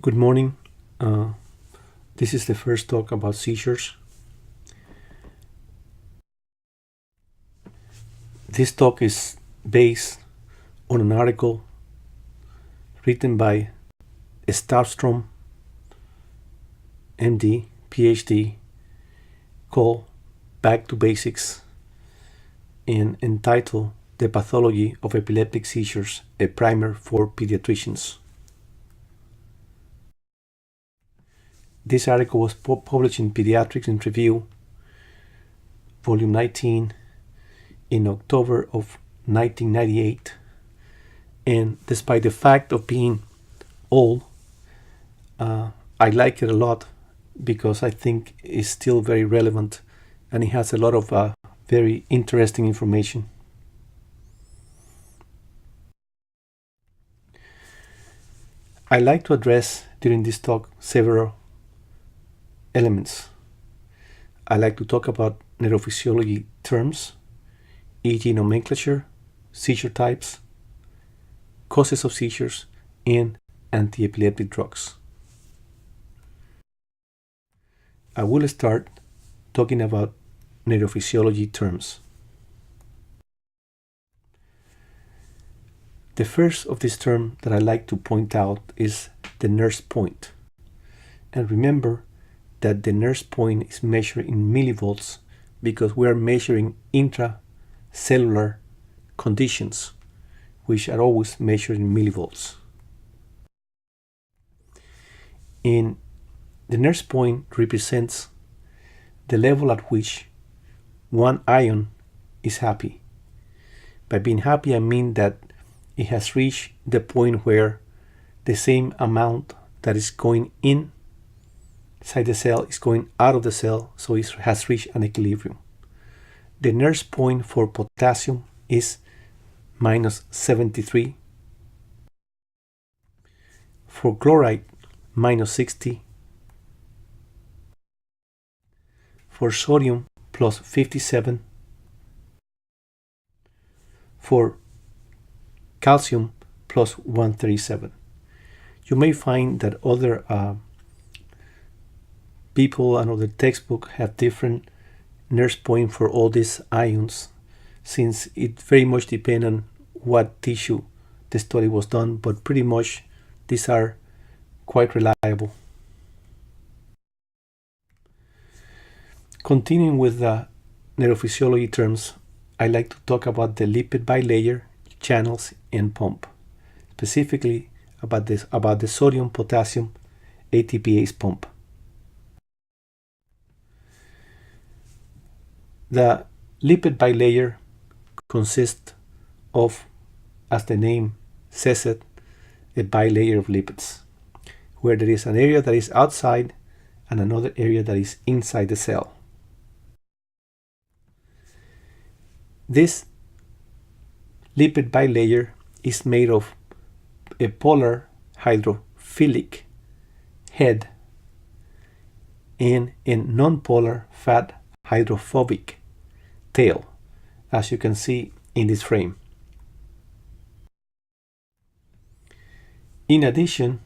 Good morning. This is the first talk about seizures. This talk is based on an article written by Starstrom, MD, PhD, called Back to Basics and entitled The Pathology of Epileptic Seizures, a Primer for Pediatricians. This article was published in Pediatrics in Review, Volume 19, in October of 1998. And despite the fact of being old, I like it a lot because I think it's still very relevant and it has a lot of very interesting information. I like to address during this talk several elements. I like to talk about neurophysiology terms, e.g. nomenclature, seizure types, causes of seizures, and anti-epileptic drugs. I will start talking about neurophysiology terms. The first of this term that I like to point out is the Nernst point. And remember that the Nernst point is measured in millivolts because we are measuring intracellular conditions, which are always measured in millivolts. And the Nernst point represents the level at which one ion is happy. By being happy, I mean that it has reached the point where the same amount that is going inside the cell is going out of the cell, so it has reached an equilibrium. The Nernst point for potassium is -73. For chloride, -60. For sodium, +57. For calcium, +137. You may find that other people and other textbooks have different Nernst point for all these ions, since it very much depends on what tissue the study was done, but pretty much these are quite reliable. Continuing with the neurophysiology terms, I like to talk about the lipid bilayer, channels, and pump, specifically about the sodium-potassium ATPase pump. The lipid bilayer consists of, as the name says it, a bilayer of lipids, where there is an area that is outside and another area that is inside the cell. This lipid bilayer is made of a polar hydrophilic head and a non-polar fat hydrophobic tail, as you can see in this frame. In addition,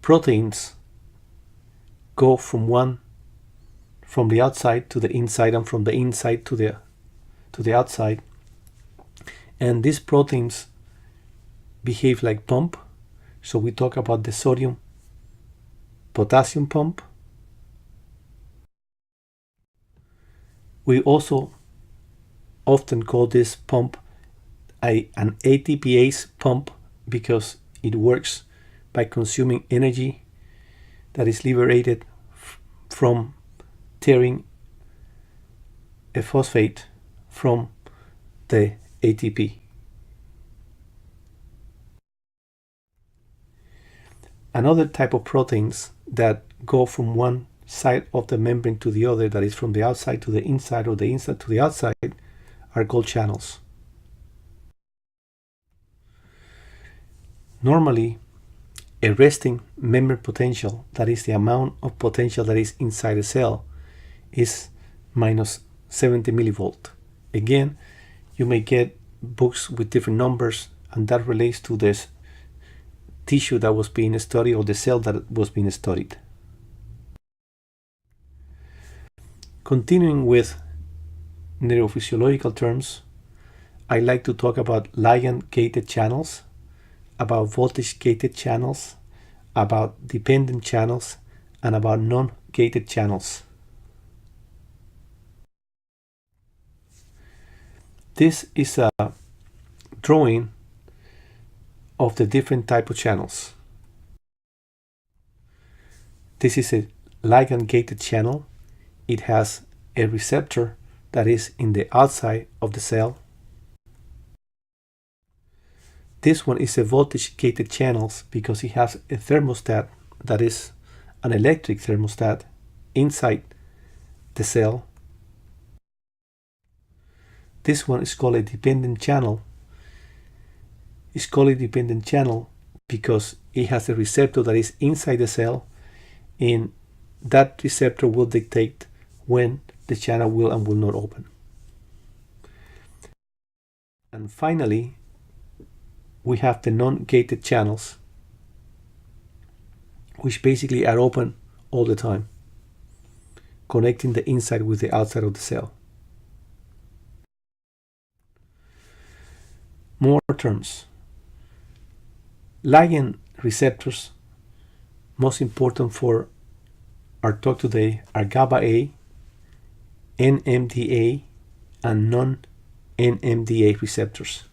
proteins go from the outside to the inside and from the inside to the outside, and these proteins behave like pump. So we talk about the sodium potassium pump. We also often call this pump an ATPase pump because it works by consuming energy that is liberated from tearing a phosphate from the ATP. Another type of proteins that go from one side of the membrane to the other, that is from the outside to the inside or the inside to the outside, are called channels. Normally, a resting membrane potential, that is the amount of potential that is inside a cell, is -70 millivolt. Again, you may get books with different numbers, and that relates to this tissue that was being studied or the cell that was being studied. Continuing with neurophysiological terms, I like to talk about ligand-gated channels, about voltage-gated channels, about dependent channels, and about non-gated channels. This is a drawing of the different type of channels. This is a ligand-gated channel. It has a receptor that is in the outside of the cell. This one is a voltage-gated channel because it has a thermostat that is an electric thermostat inside the cell. This one is called a dependent channel. It's called a dependent channel because it has a receptor that is inside the cell, and that receptor will dictate when the channel will and will not open. And finally, we have the non-gated channels, which basically are open all the time, connecting the inside with the outside of the cell. More terms. Ligand receptors, most important for our talk today, are GABA-A, NMDA, and non-NMDA receptors.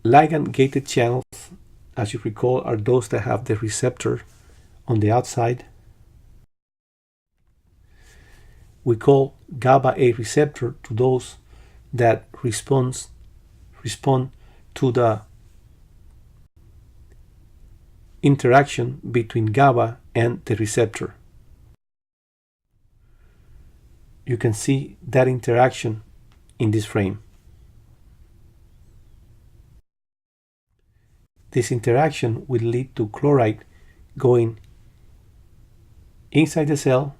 Ligand-gated channels, as you recall, are those that have the receptor on the outside. We call GABA-A receptor to those that respond to the interaction between GABA and the receptor. You can see that interaction in this frame. This interaction will lead to chloride going inside the cell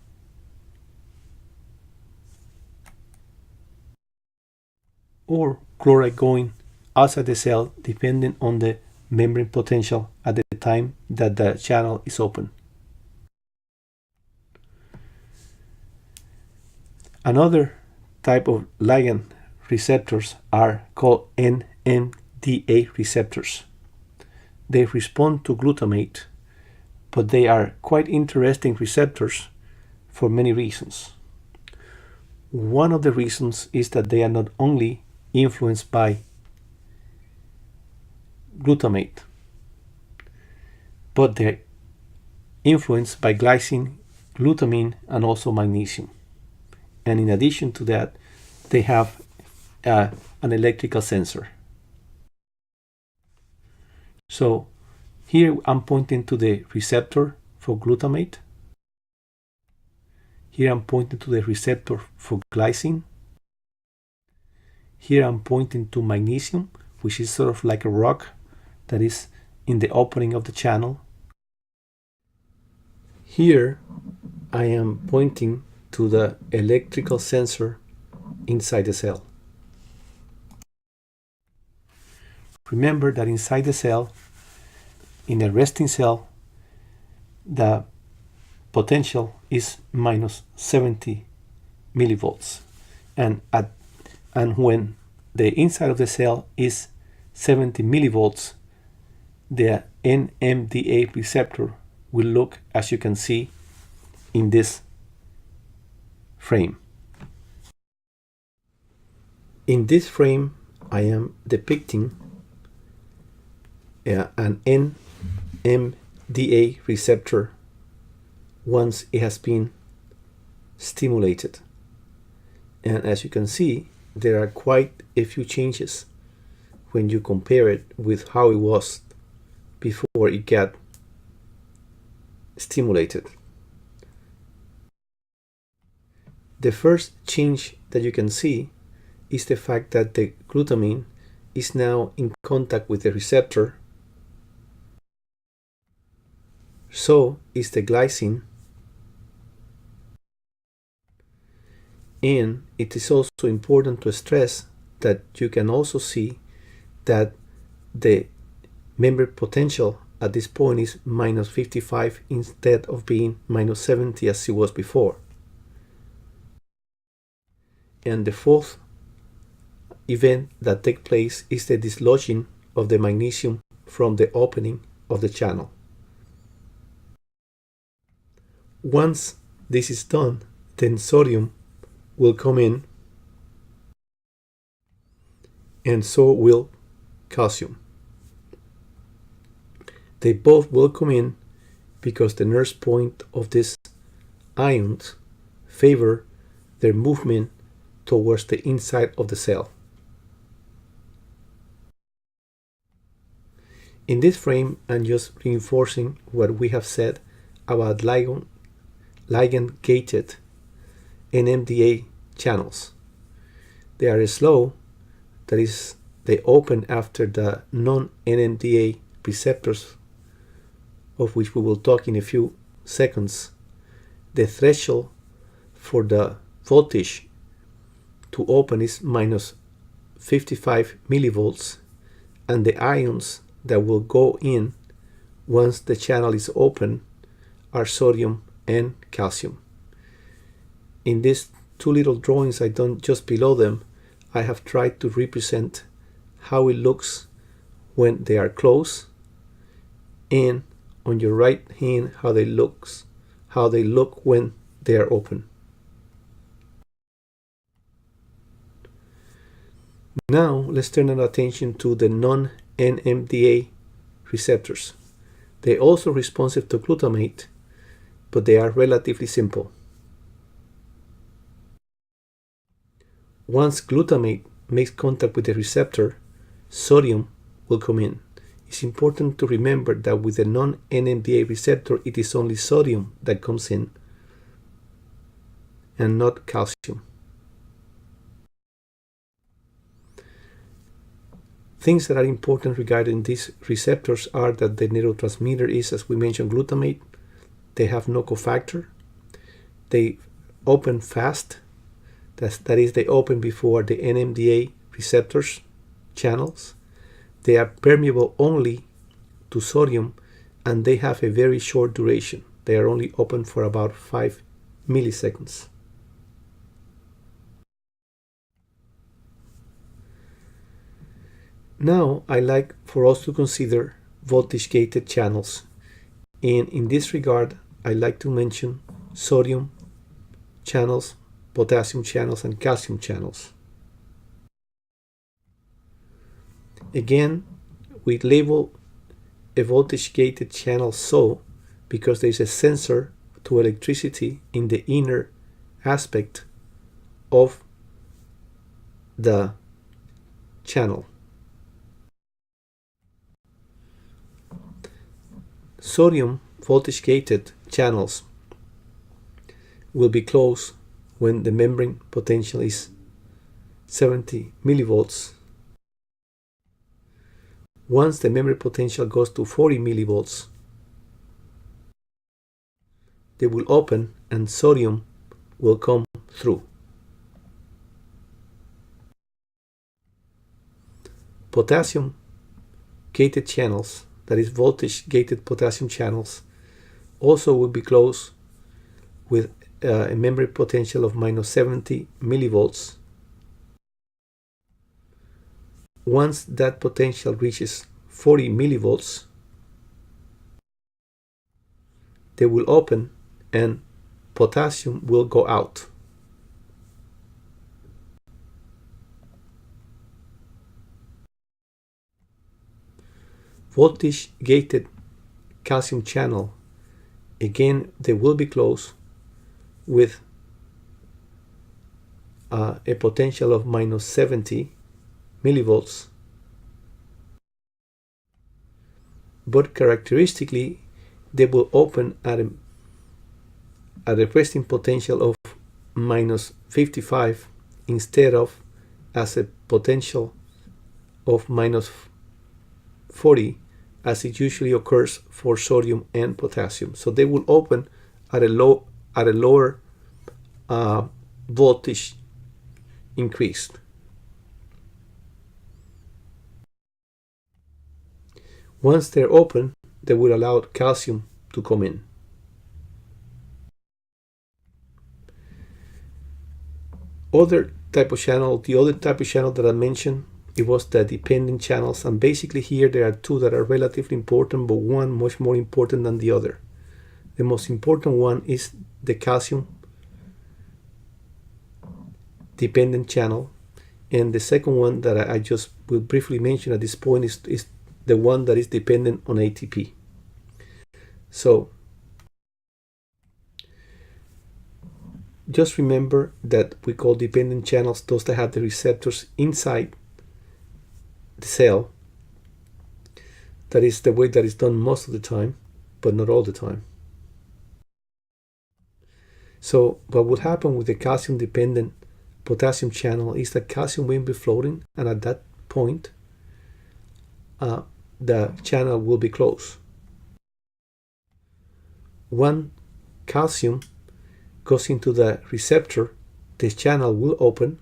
or chloride going outside the cell, depending on the membrane potential at the time that the channel is open. Another type of ligand receptors are called NMDA receptors. They respond to glutamate, but they are quite interesting receptors for many reasons. One of the reasons is that they are not only influenced by glutamate, but they're influenced by glycine, glutamine, and also magnesium. And in addition to that, they have an electrical sensor. So here I'm pointing to the receptor for glutamate. Here I'm pointing to the receptor for glycine. Here I'm pointing to magnesium, which is sort of like a rock that is in the opening of the channel. Here I am pointing to the electrical sensor inside the cell. Remember that inside the cell, in a resting cell, the potential is minus 70 millivolts. And when the inside of the cell is 70 millivolts, the NMDA receptor will look, as you can see, in this frame. In this frame, I am depicting an NMDA receptor once it has been stimulated. And as you can see, there are quite a few changes when you compare it with how it was before it got stimulated. The first change that you can see is the fact that the glutamine is now in contact with the receptor. So is the glycine. And it is also important to stress that you can also see that the membrane potential at this point is minus 55 instead of being minus 70 as it was before. And the fourth event that takes place is the dislodging of the magnesium from the opening of the channel. Once this is done, then sodium will come in, and so will calcium. They both will come in because the Nernst point of these ions favor their movement towards the inside of the cell. In this frame, I'm just reinforcing what we have said about ligand-gated NMDA channels. They are slow, that is, they open after the non-NMDA receptors, of which we will talk in a few seconds. The threshold for the voltage to open is minus 55 millivolts, and the ions that will go in once the channel is open are sodium and calcium. In these two little drawings I done just below them, I have tried to represent how it looks when they are closed, and on your right hand how they look when they are open. Now let's turn our attention to the non-NMDA receptors. They're also responsive to glutamate, but they are relatively simple. Once glutamate makes contact with the receptor, sodium will come in. It's important to remember that with the non-NMDA receptor, it is only sodium that comes in and not calcium. Things that are important regarding these receptors are that the neurotransmitter is, as we mentioned, glutamate. They have no cofactor. They open fast. That is, they open before the NMDA receptors channels. They are permeable only to sodium, and they have a very short duration. They are only open for about 5 milliseconds. Now I like for us to consider voltage-gated channels, and in this regard I like to mention sodium channels, potassium channels, and calcium channels. Again, we label a voltage-gated channel so because there is a sensor to electricity in the inner aspect of the channel. Sodium voltage-gated channels will be closed when the membrane potential is 70 millivolts. Once the membrane potential goes to 40 millivolts, they will open and sodium will come through. Potassium gated channels, that is voltage gated potassium channels, also will be closed with a membrane potential of minus 70 millivolts. Once that potential reaches 40 millivolts, they will open and potassium will go out. Voltage gated calcium channel, again they will be closed with a potential of minus 70 millivolts, but characteristically they will open at a resting potential of minus 55 instead of as a potential of minus 40 as it usually occurs for sodium and potassium. So they will open at a lower voltage increased. Once they're open, they will allow calcium to come in. The other type of channel that I mentioned, it was the dependent channels, and basically here there are two that are relatively important, but one much more important than the other. The most important one is the calcium dependent channel, and the second one that I just will briefly mention at this point is the one that is dependent on ATP. So just remember that we call dependent channels those that have the receptors inside the cell. That is the way that is done most of the time, but not all the time. So what would happen with the calcium dependent potassium channel is that calcium will be floating, and at that point the channel will be closed. When calcium goes into the receptor, the channel will open,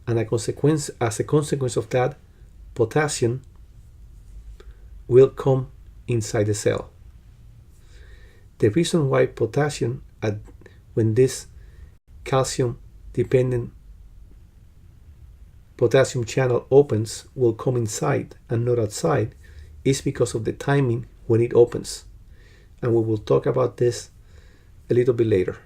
and as a consequence of that, potassium will come inside the cell. The reason why potassium, when this calcium dependent potassium channel opens, will come inside and not outside, is because of the timing when it opens, and we will talk about this a little bit later.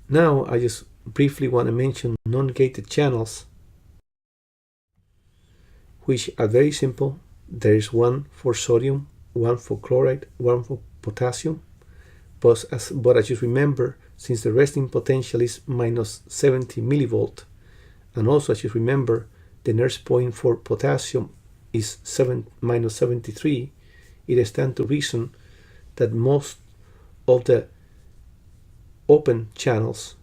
Now I just briefly want to mention non-gated channels, which are very simple. There is one for sodium, one for chloride, one for potassium, but as you remember, since the resting potential is minus 70 millivolt, and also as you remember, the Nernst point for potassium is minus 73, it stands to reason that most of the open channels,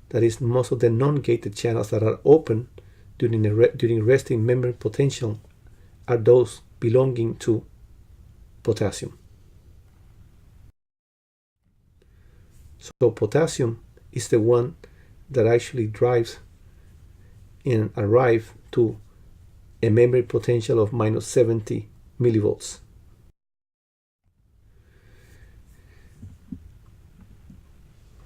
that is, most of the non-gated channels that are open during resting membrane potential, are those belonging to potassium. So potassium is the one that actually drives and arrives to a membrane potential of minus 70 millivolts.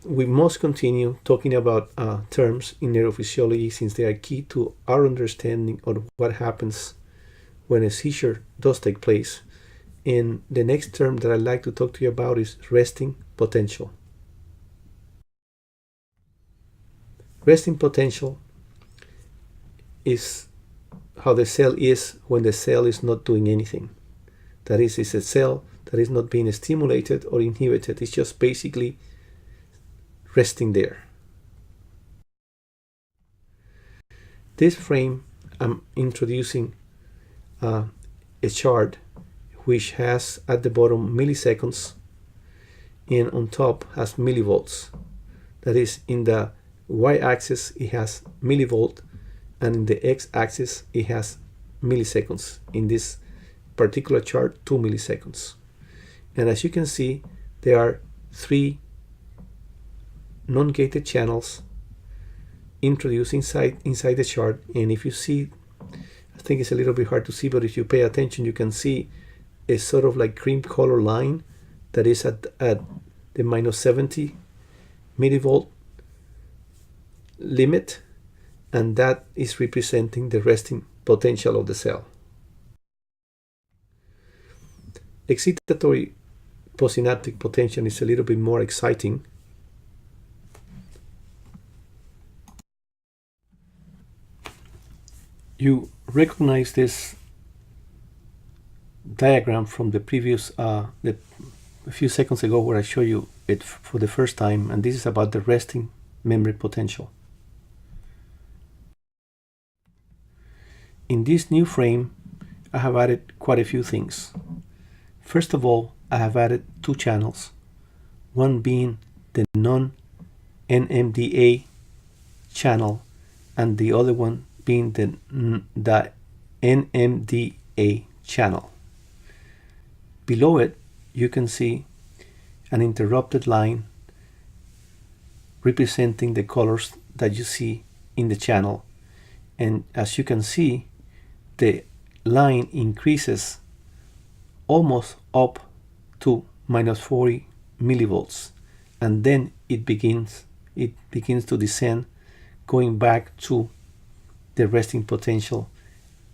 We must continue talking about terms in neurophysiology, since they are key to our understanding of what happens when a seizure does take place. And the next term that I'd like to talk to you about is resting potential. Resting potential is how the cell is when the cell is not doing anything. That is, it's a cell that is not being stimulated or inhibited. It's just basically resting there. This frame, I'm introducing a chart which has at the bottom milliseconds and on top has millivolts. That is, in the y-axis it has millivolt, and in the x-axis it has milliseconds. In this particular chart, 2 milliseconds. And as you can see, there are 3 non-gated channels introduced inside the chart. And if you see, I think it's a little bit hard to see, but if you pay attention, you can see a sort of like cream color line that is at the minus 70 millivolt limit, and that is representing the resting potential of the cell. Excitatory postsynaptic potential is a little bit more exciting. You recognize this diagram from the previous, a few seconds ago, where I show you it for the first time, and this is about the resting membrane potential. In this new frame, I have added quite a few things. First of all, I have added 2 channels, one being the non-NMDA channel and the other one being the NMDA channel. Below it, you can see an interrupted line representing the colors that you see in the channel. And as you can see, the line increases almost up to minus 40 millivolts, and then it begins to descend, going back to the resting potential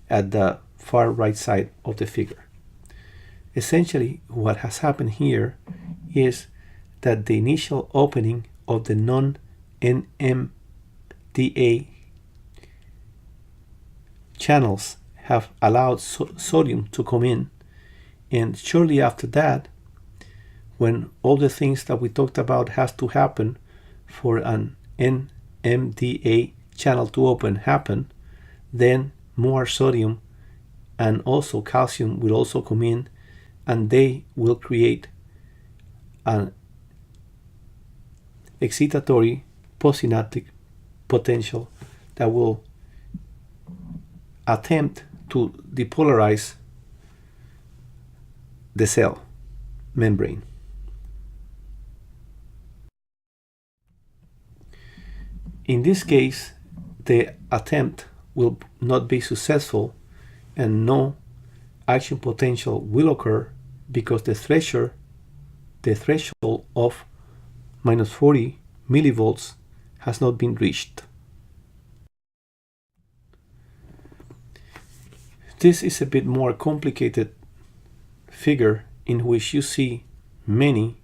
at the far right side of the figure. Essentially, what has happened here is that the initial opening of the non-NMDA channels have allowed sodium to come in, and shortly after that, when all the things that we talked about has to happen for an NMDA channel to happen, then more sodium and also calcium will also come in, and they will create an excitatory postsynaptic potential that will attempt to depolarize the cell membrane. In this case, the attempt will not be successful and no action potential will occur because the threshold of minus 40 millivolts has not been reached. This is a bit more complicated figure in which you see many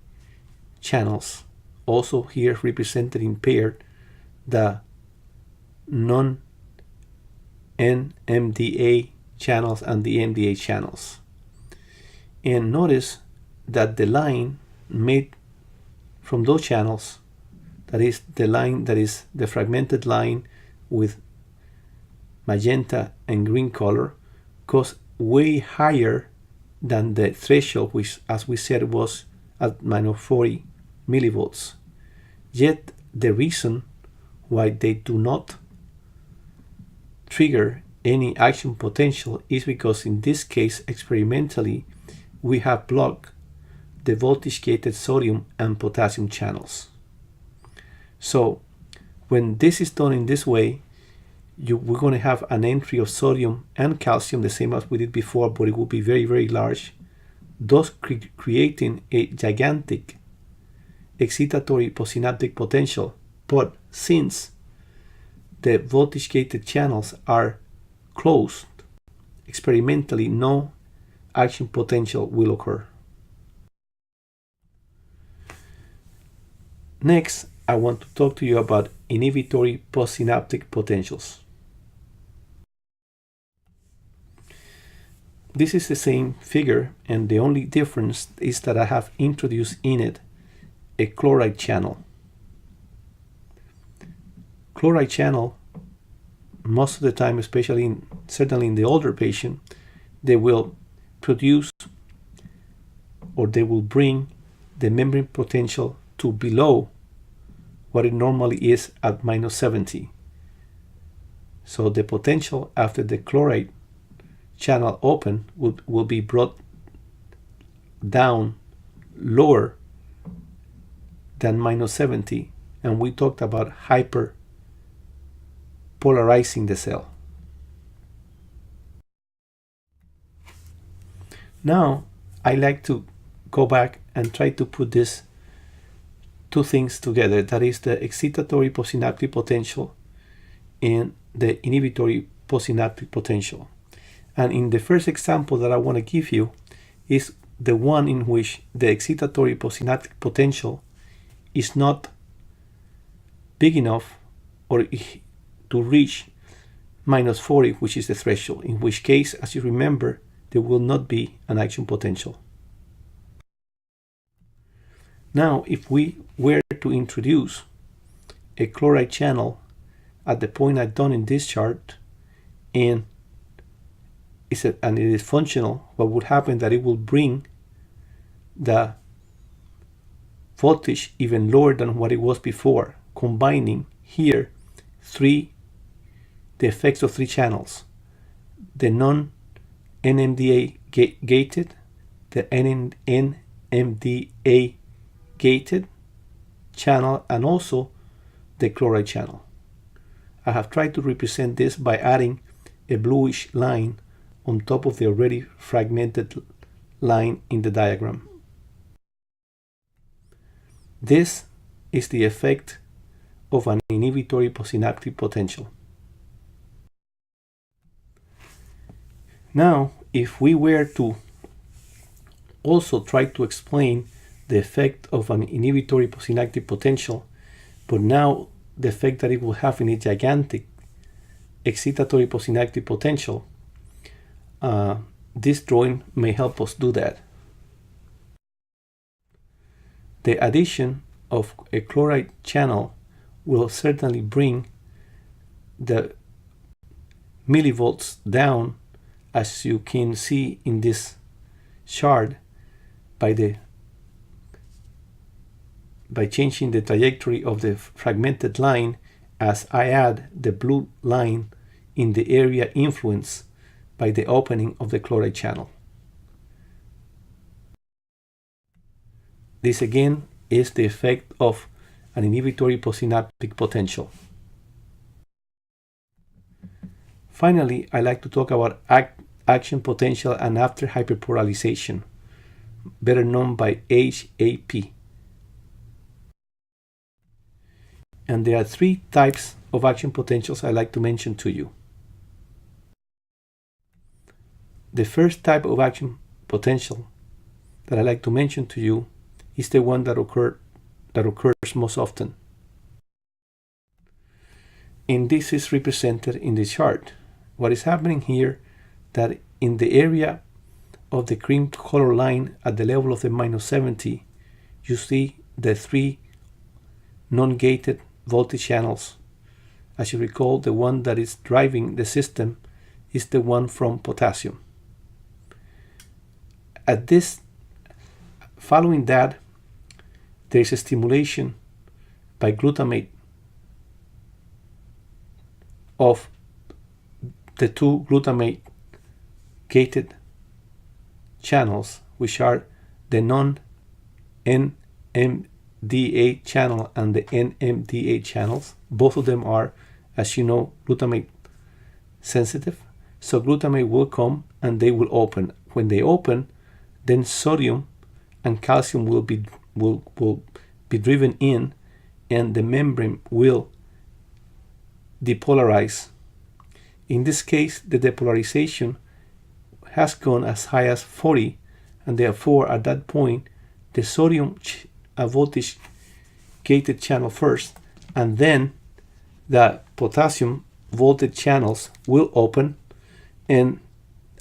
channels, also here represented in paired, the non-NMDA channels and the NMDA channels. And notice that the line made from those channels, that is the line that is the fragmented line with magenta and green color, goes way higher than the threshold, which, as we said, was at minus 40 millivolts. Yet the reason why they do not trigger any action potential is because in this case, experimentally, we have blocked the voltage-gated sodium and potassium channels. So when this is done in this way, we're going to have an entry of sodium and calcium, the same as we did before, but it will be very, very large, thus creating a gigantic excitatory postsynaptic potential. But since the voltage-gated channels are closed, experimentally no action potential will occur. Next, I want to talk to you about inhibitory postsynaptic potentials. This is the same figure, and the only difference is that I have introduced in it a chloride channel. Chloride channel, most of the time, especially certainly in the older patient, they will produce or they will bring the membrane potential to below what it normally is at minus 70. So the potential after the chloride channel open will be brought down lower than minus 70, and we talked about hyperpolarizing the cell. Now I like to go back and try to put these two things together, that is the excitatory postsynaptic potential and the inhibitory postsynaptic potential. And in the first example that I want to give you is the one in which the excitatory postsynaptic potential is not big enough or to reach minus 40, which is the threshold, in which case, as you remember, there will not be an action potential. Now, if we were to introduce a chloride channel at the point I've done in this chart, and it is functional, what would happen that it will bring the voltage even lower than what it was before, combining here the effects of three channels: the non-NMDA gated, the NMDA gated channel, and also the chloride channel. I have tried to represent this by adding a bluish line on top of the already fragmented line in the diagram. This is the effect of an inhibitory postsynaptic potential. Now, if we were to also try to explain the effect of an inhibitory postsynaptic potential, but now the effect that it will have in a gigantic excitatory postsynaptic potential, this drawing may help us do that. The addition of a chloride channel will certainly bring the millivolts down, as you can see in this chart, by changing the trajectory of the fragmented line as I add the blue line in the area influenced by the opening of the chloride channel. This again is the effect of an inhibitory postsynaptic potential. Finally, I like to talk about action potential and after hyperpolarization, better known by HAP. And there are three types of action potentials I like to mention to you. The first type of action potential that I like to mention to you is the one that occurs most often. And this is represented in the chart. What is happening here, that in the area of the cream color line at the level of the -70, you see the three non-gated voltage channels. As you recall, the one that is driving the system is the one from potassium. Following that, there is a stimulation by glutamate of the two glutamate gated channels, which are the non-NMDA channel and the NMDA channels. Both of them are, as you know, glutamate sensitive. So glutamate will come and they will open. When they open, then sodium and calcium will be driven in, and the membrane will depolarize. In this case, the depolarization has gone as high as 40, and therefore at that point the sodium voltage gated channel first, and then the potassium voltage channels will open and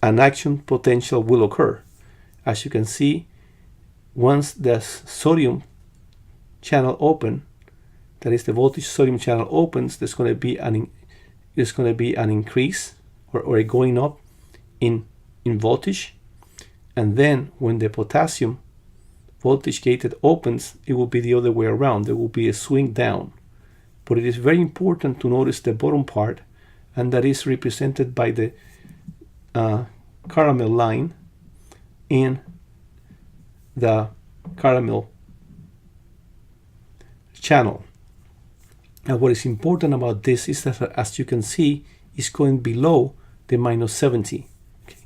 an action potential will occur. As you can see, once the sodium channel open, that is the voltage sodium channel opens, there's going to be an increase or a going up in voltage. And then when the potassium voltage gated opens, it will be the other way around. There will be a swing down. But it is very important to notice the bottom part, and that is represented by the caramel line in the caramel channel. And what is important about this is that, as you can see, it's going below the -70. Okay.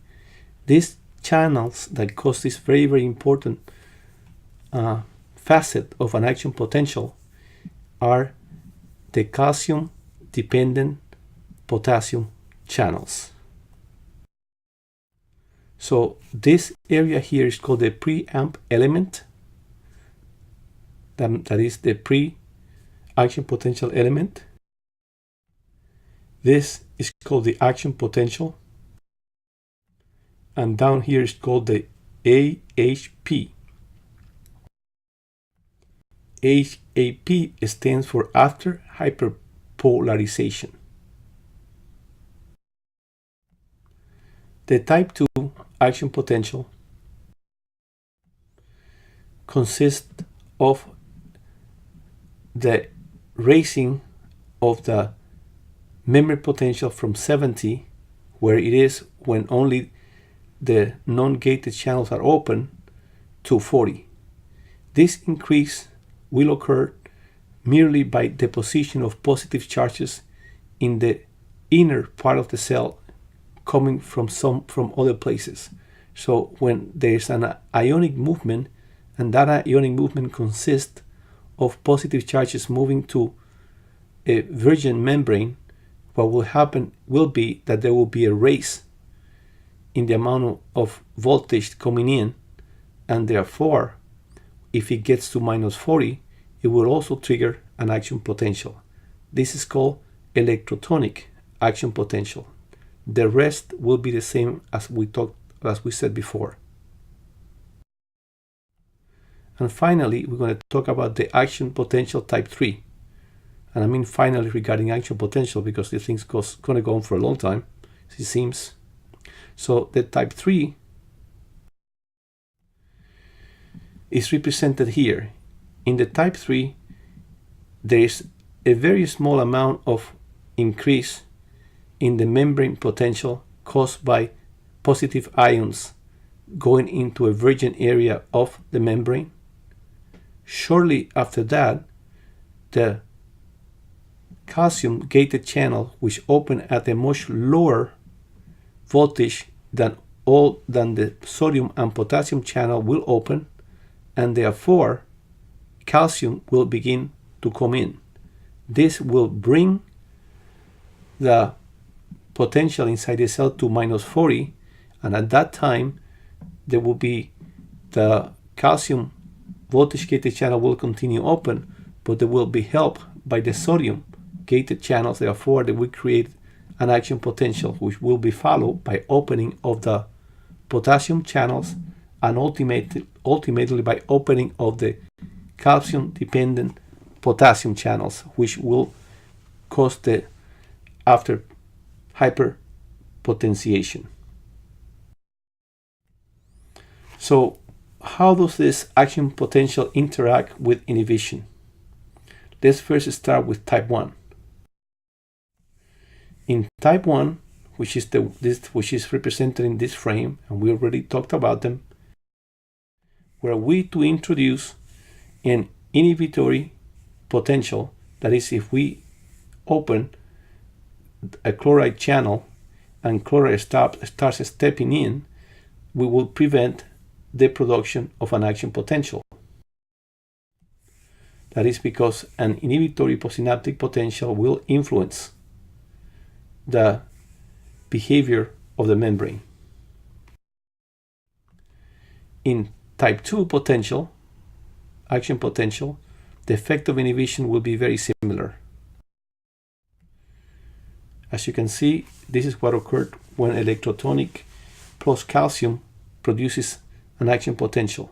These channels that cause this very, very important facet of an action potential are the calcium-dependent potassium channels. So this area here is called the preamp element. That is the pre-action potential element. This is called the action potential. And down here is called the AHP. HAP stands for after hyperpolarization. The type 2 action potential consists of the raising of the memory potential from 70, where it is when only the non-gated channels are open, to 40. This increase will occur merely by deposition of positive charges in the inner part of the cell coming from other places. So when there is an ionic movement, and that ionic movement consists of positive charges moving to a virgin membrane, what will happen will be that there will be a raise in the amount of voltage coming in, and therefore if it gets to -40, it will also trigger an action potential. This is called electrotonic action potential. The rest will be the same as we said before. And finally, we're going to talk about the action potential type 3. And I mean finally regarding action potential, because this thing's going to go on for a long time, it seems. So the type 3 is represented here. In the type 3, there is a very small amount of increase in the membrane potential caused by positive ions going into a virgin area of the membrane. Shortly after that, the calcium gated channel, which open at a much lower voltage than the sodium and potassium channel, will open, and therefore calcium will begin to come in. This will bring the potential inside the cell to -40, and at that time there will be the calcium voltage gated channel will continue open, but they will be helped by the sodium gated channels. Therefore they will create an action potential, which will be followed by opening of the potassium channels, and ultimately by opening of the calcium dependent potassium channels, which will cause the after hyperpotentiation. So how does this action potential interact with inhibition? Let's first start with type 1. In type 1, which is represented in this frame, and we already talked about them, were we to introduce an inhibitory potential, that is, if we open a chloride channel and chloride starts stepping in, we will prevent the production of an action potential. That is because an inhibitory postsynaptic potential will influence the behavior of the membrane. In type 2 potential, action potential, the effect of inhibition will be very similar. As you can see, this is what occurred when electrotonic plus calcium produces an action potential.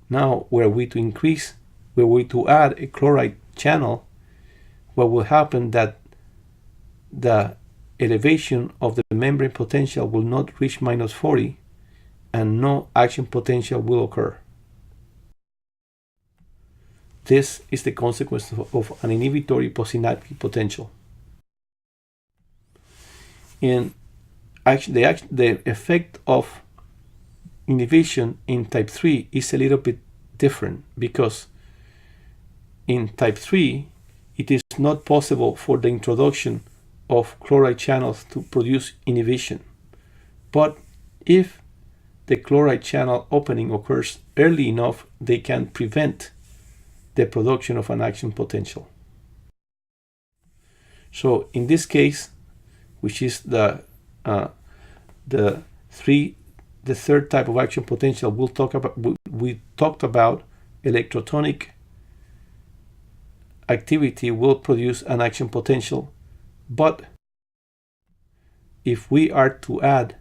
Now, were we to add a chloride channel, what will happen that the elevation of the membrane potential will not reach -40, and no action potential will occur. This is the consequence of an inhibitory postsynaptic potential. And the effect of inhibition in type 3 is a little bit different, because in type 3 it is not possible for the introduction of chloride channels to produce inhibition. But if the chloride channel opening occurs early enough, they can prevent the production of an action potential. So in this case, which is the third type of action potential, we talked about electrotonic activity will produce an action potential, but if we are to add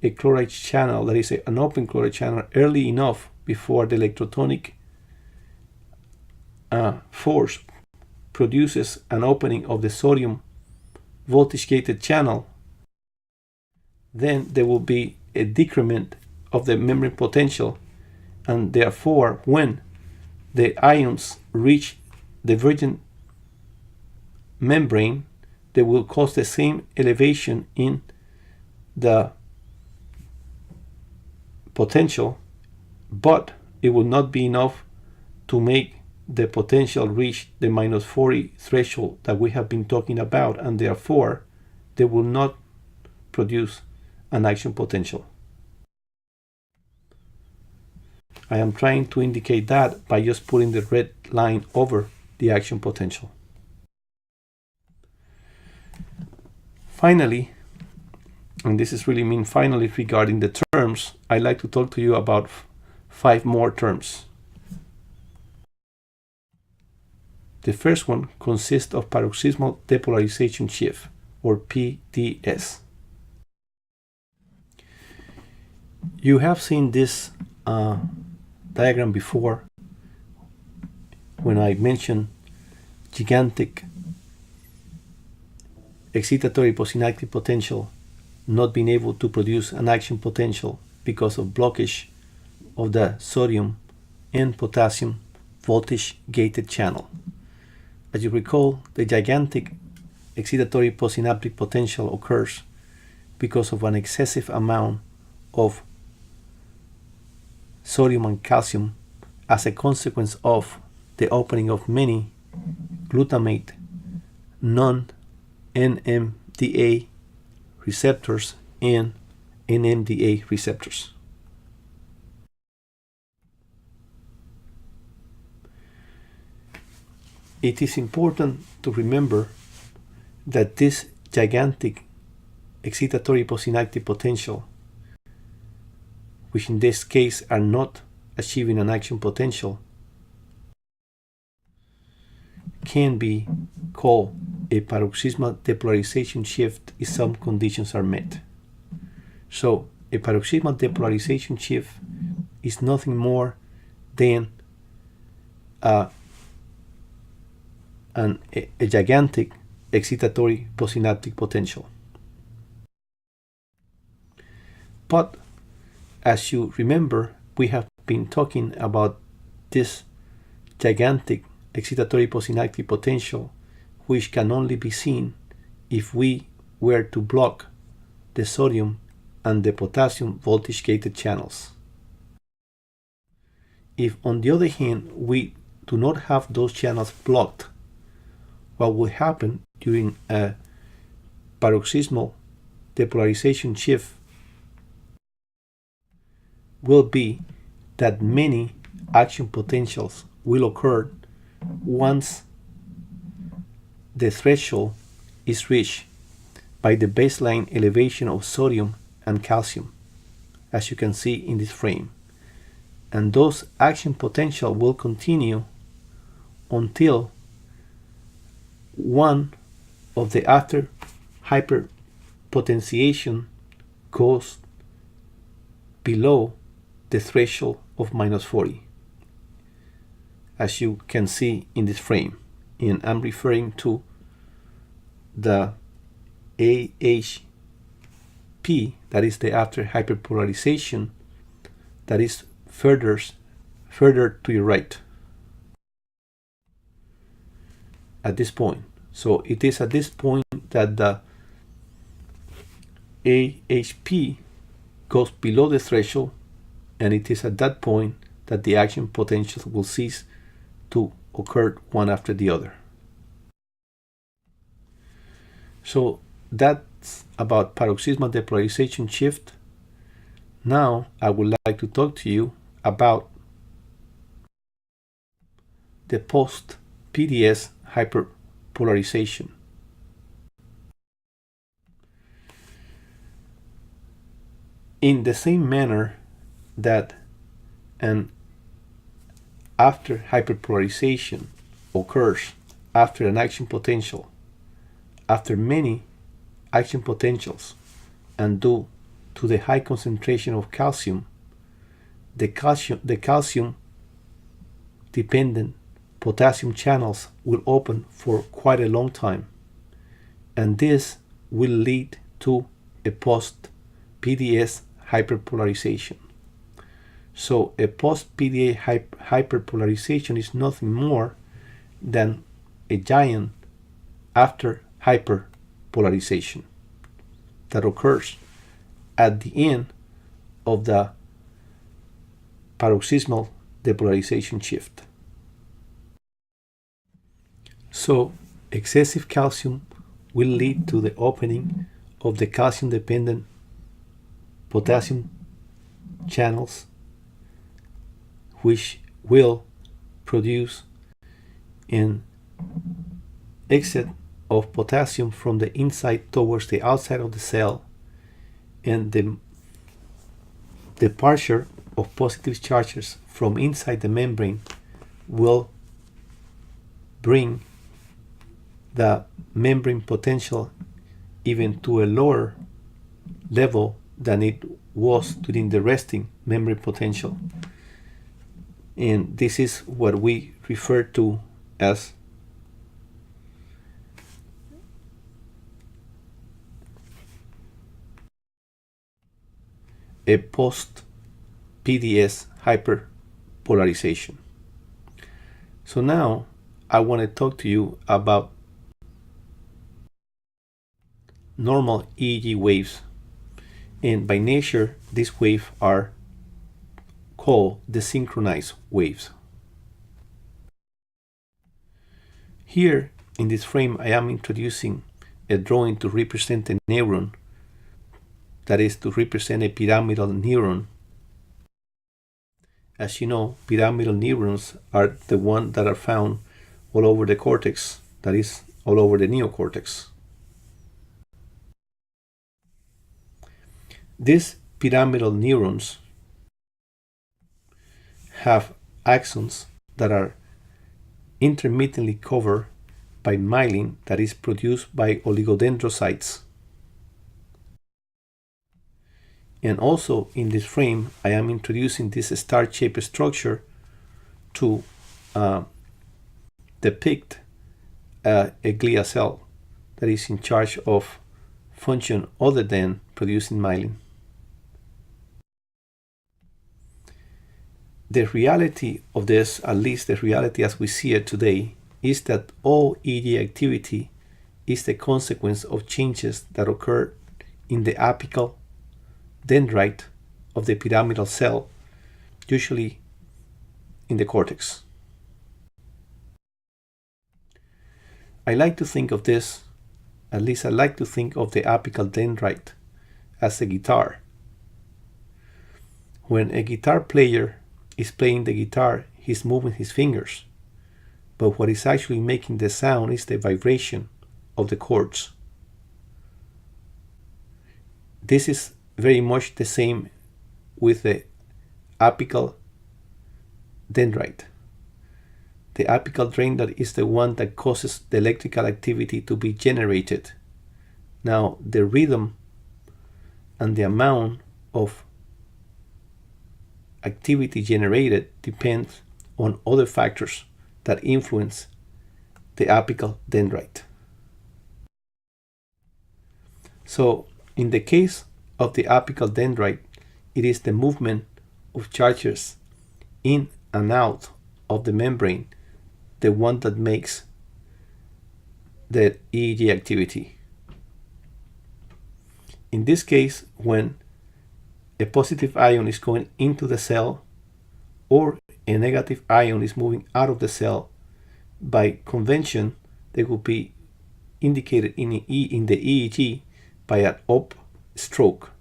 a chloride channel, that is an open chloride channel, early enough before the electrotonic force produces an opening of the sodium voltage gated channel, then there will be a decrement of the membrane potential, and therefore when the ions reach the virgin membrane, they will cause the same elevation in the potential, but it will not be enough to make the potential reach the minus 40 threshold that we have been talking about, and therefore they will not produce an action potential. I am trying to indicate that by just putting the red line over the action potential. Finally, and this is really mean finally regarding the terms, I'd like to talk to you about 5 more terms. The first one consists of paroxysmal depolarization shift, or PDS. You have seen this diagram before when I mentioned gigantic excitatory postsynaptic potential not being able to produce an action potential because of blockage of the sodium and potassium voltage gated channel. As you recall, the gigantic excitatory postsynaptic potential occurs because of an excessive amount of sodium and calcium as a consequence of the opening of many glutamate non-NMDA receptors and NMDA receptors. It is important to remember that this gigantic excitatory postsynaptic potential, which in this case are not achieving an action potential, can be called a paroxysmal depolarization shift if some conditions are met. So a paroxysmal depolarization shift is nothing more than a gigantic excitatory postsynaptic potential. But as you remember, we have been talking about this gigantic excitatory postsynaptic potential, which can only be seen if we were to block the sodium and the potassium voltage gated channels. If on the other hand we do not have those channels blocked, what will happen during a paroxysmal depolarization shift will be that many action potentials will occur once the threshold is reached by the baseline elevation of sodium and calcium, as you can see in this frame. And those action potential will continue until one of the after hyperpotentiation goes below the threshold of minus 40, as you can see in this frame. And I'm referring to the AHP, that is the after hyperpolarization, that is further to your right at this point. So it is at this point that the AHP goes below the threshold, and it is at that point that the action potentials will cease to occur one after the other. So that's about paroxysmal depolarization shift. Now I would like to talk to you about the post-PDS hyperpolarization. In the same manner that an after hyperpolarization occurs after an action potential, after many action potentials, and due to the high concentration of calcium, the calcium dependent potassium channels will open for quite a long time, and this will lead to a post-PDS hyperpolarization. So a post-PDS hyperpolarization is nothing more than a giant after hyperpolarization that occurs at the end of the paroxysmal depolarization shift. So excessive calcium will lead to the opening of the calcium-dependent potassium channels, which will produce an exit of potassium from the inside towards the outside of the cell, and the departure of positive charges from inside the membrane will bring the membrane potential even to a lower level than it was during the resting membrane potential. And this is what we refer to as a post-PDS hyperpolarization. So now I want to talk to you about normal EEG waves. And by nature, these waves are called desynchronized waves. Here in this frame, I am introducing a drawing to represent a neuron, that is to represent a pyramidal neuron. As you know, pyramidal neurons are the ones that are found all over the cortex, that is, all over the neocortex. These pyramidal neurons have axons that are intermittently covered by myelin that is produced by oligodendrocytes. And also in this frame, I am introducing this star-shaped structure to depict a glia cell that is in charge of function other than producing myelin. The reality of this, at least the reality as we see it today, is that all EEG activity is the consequence of changes that occur in the apical dendrite of the pyramidal cell, usually in the cortex. I like to think of this, at least I like to think of the apical dendrite as a guitar. When a guitar player is playing the guitar, he's moving his fingers, but what is actually making the sound is the vibration of the chords. This is very much the same with the apical dendrite. The apical dendrite is the one that causes the electrical activity to be generated. Now, the rhythm and the amount of activity generated depends on other factors that influence the apical dendrite. So, in the case of the apical dendrite, it is the movement of charges in and out of the membrane, the one that makes the EEG activity. In this case, when a positive ion is going into the cell or a negative ion is moving out of the cell, by convention, they will be indicated in the EEG by an up stroke.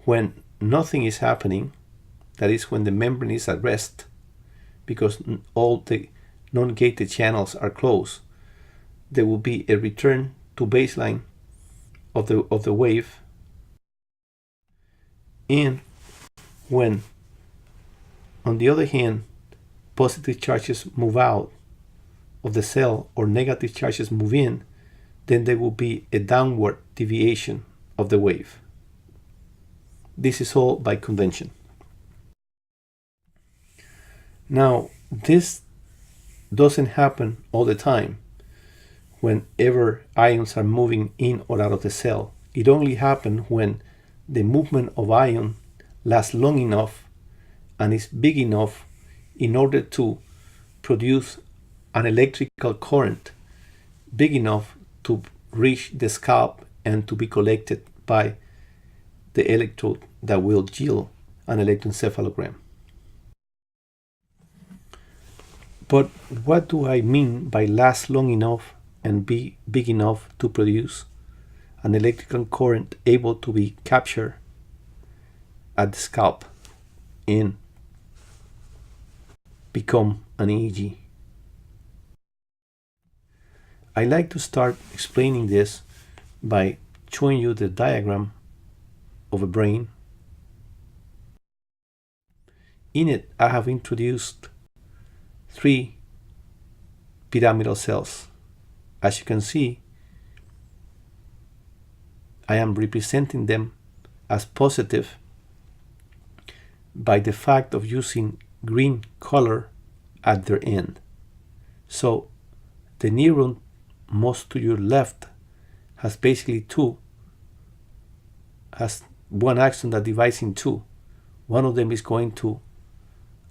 When nothing is happening, that is when the membrane is at rest, because all the non-gated channels are closed, there will be a return to baseline of the wave. And when, on the other hand, positive charges move out of the cell or negative charges move in, then there will be a downward deviation of the wave. This is all by convention. Now, this doesn't happen all the time whenever ions are moving in or out of the cell. It only happens when the movement of ion lasts long enough and is big enough in order to produce an electrical current big enough to reach the scalp and to be collected by the electrode that will yield an electroencephalogram. But what do I mean by last long enough and be big enough to produce an electrical current able to be captured at the scalp and become an EEG? I like to start explaining this by showing you the diagram of a brain. In it, I have introduced 3 pyramidal cells. As you can see, I am representing them as positive by the fact of using green color at their end. So the neuron most to your left has basically has one axon that divides in 2. One of them is going to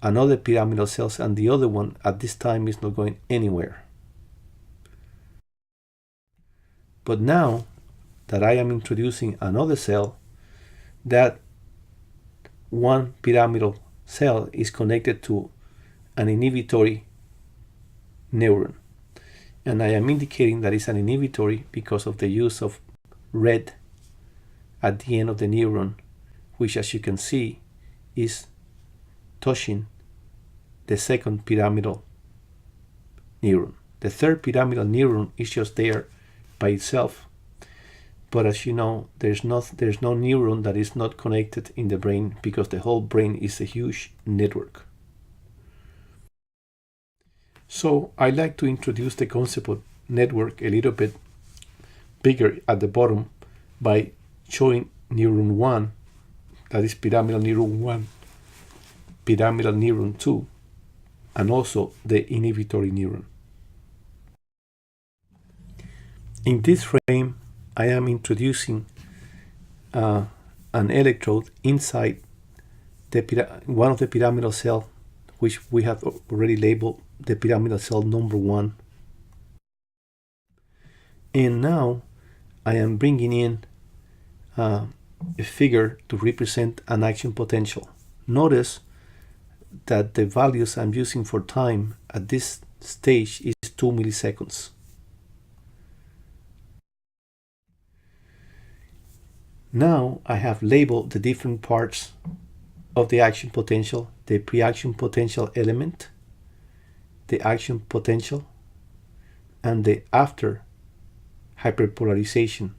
another pyramidal cells, and the other one at this time is not going anywhere. But now that I am introducing another cell, that one pyramidal cell is connected to an inhibitory neuron. And I am indicating that it's an inhibitory because of the use of red at the end of the neuron, which, as you can see, is touching the second pyramidal neuron. The third pyramidal neuron is just there by itself, but as you know, there's no neuron that is not connected in the brain, because the whole brain is a huge network. So I like to introduce the concept of network a little bit bigger at the bottom by showing neuron 1, that is pyramidal neuron 1, pyramidal neuron 2, and also the inhibitory neuron. In this frame, I am introducing an electrode inside one of the pyramidal cells, which we have already labeled the pyramidal cell number 1. And now I am bringing in a figure to represent an action potential. Notice that the values I'm using for time at this stage is 2 milliseconds. Now I have labeled the different parts of the action potential: the pre-action potential element, the action potential, and the after hyperpolarization.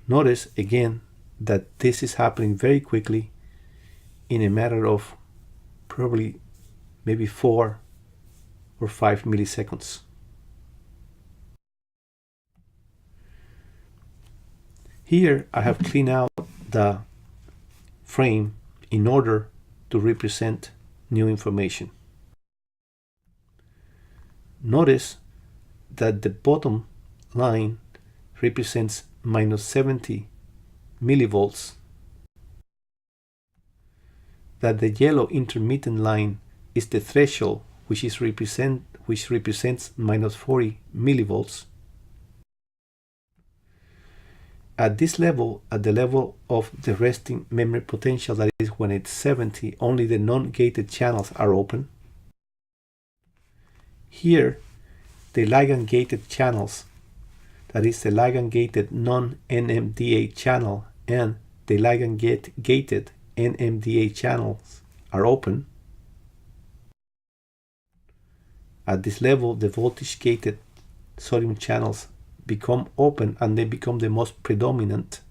Notice again that this is happening very quickly, in a matter of probably maybe 4 or 5 milliseconds. Here I have cleaned out the frame in order to represent new information. Notice that the bottom line represents minus 70 millivolts, that the yellow intermittent line is the threshold, which represents minus 40 millivolts. At this level, at the level of the resting memory potential, that is when it's 70, only the non-gated channels are open. Here, the ligand-gated channels, that is the ligand-gated non-NMDA channel and the ligand-gated NMDA channels, are open. At this level, the voltage-gated sodium channels become open, and they become the most predominant.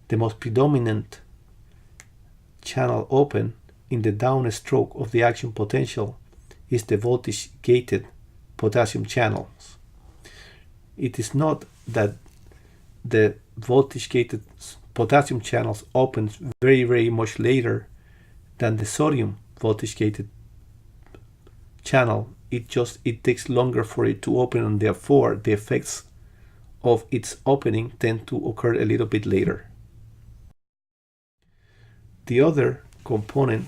The most predominant channel open in the downstroke of the action potential is the voltage-gated potassium channels. It is not that the voltage-gated potassium channels opens very, very much later than the sodium voltage-gated channel. It takes longer for it to open, and therefore the effects of its opening tend to occur a little bit later. The other component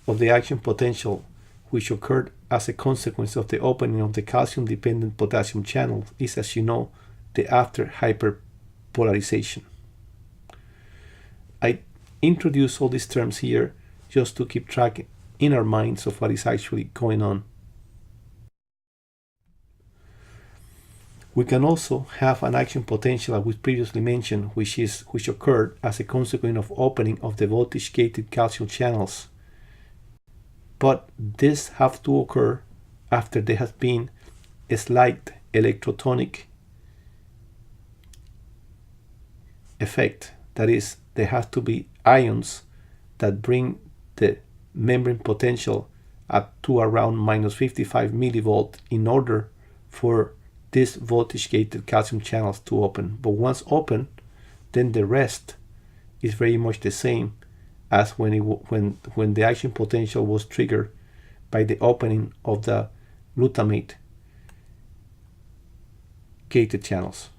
of the action potential, which occurred as a consequence of the opening of the calcium-dependent potassium channel, is, as you know, the after hyperpolarization. I introduce all these terms here just to keep track in our minds of what is actually going on. We can also have an action potential, as we previously mentioned, which occurred as a consequence of opening of the voltage-gated calcium channels. But this have to occur after there has been a slight electrotonic effect. That is, there has to be ions that bring the membrane potential up to around minus 55 millivolt in order for these voltage-gated calcium channels to open. But once open, then the rest is very much the same as when the action potential was triggered by the opening of the glutamate gated channels.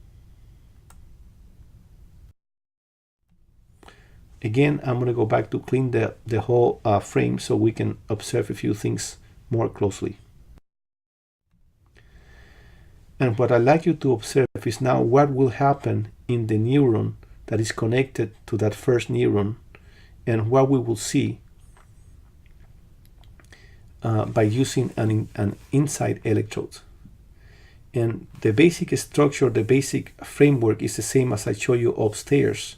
Again, I'm going to go back to clean the whole frame so we can observe a few things more closely. And what I'd like you to observe is now what will happen in the neuron that is connected to that first neuron, and what we will see by using an inside electrode. And the basic structure, the basic framework is the same as I showed you upstairs,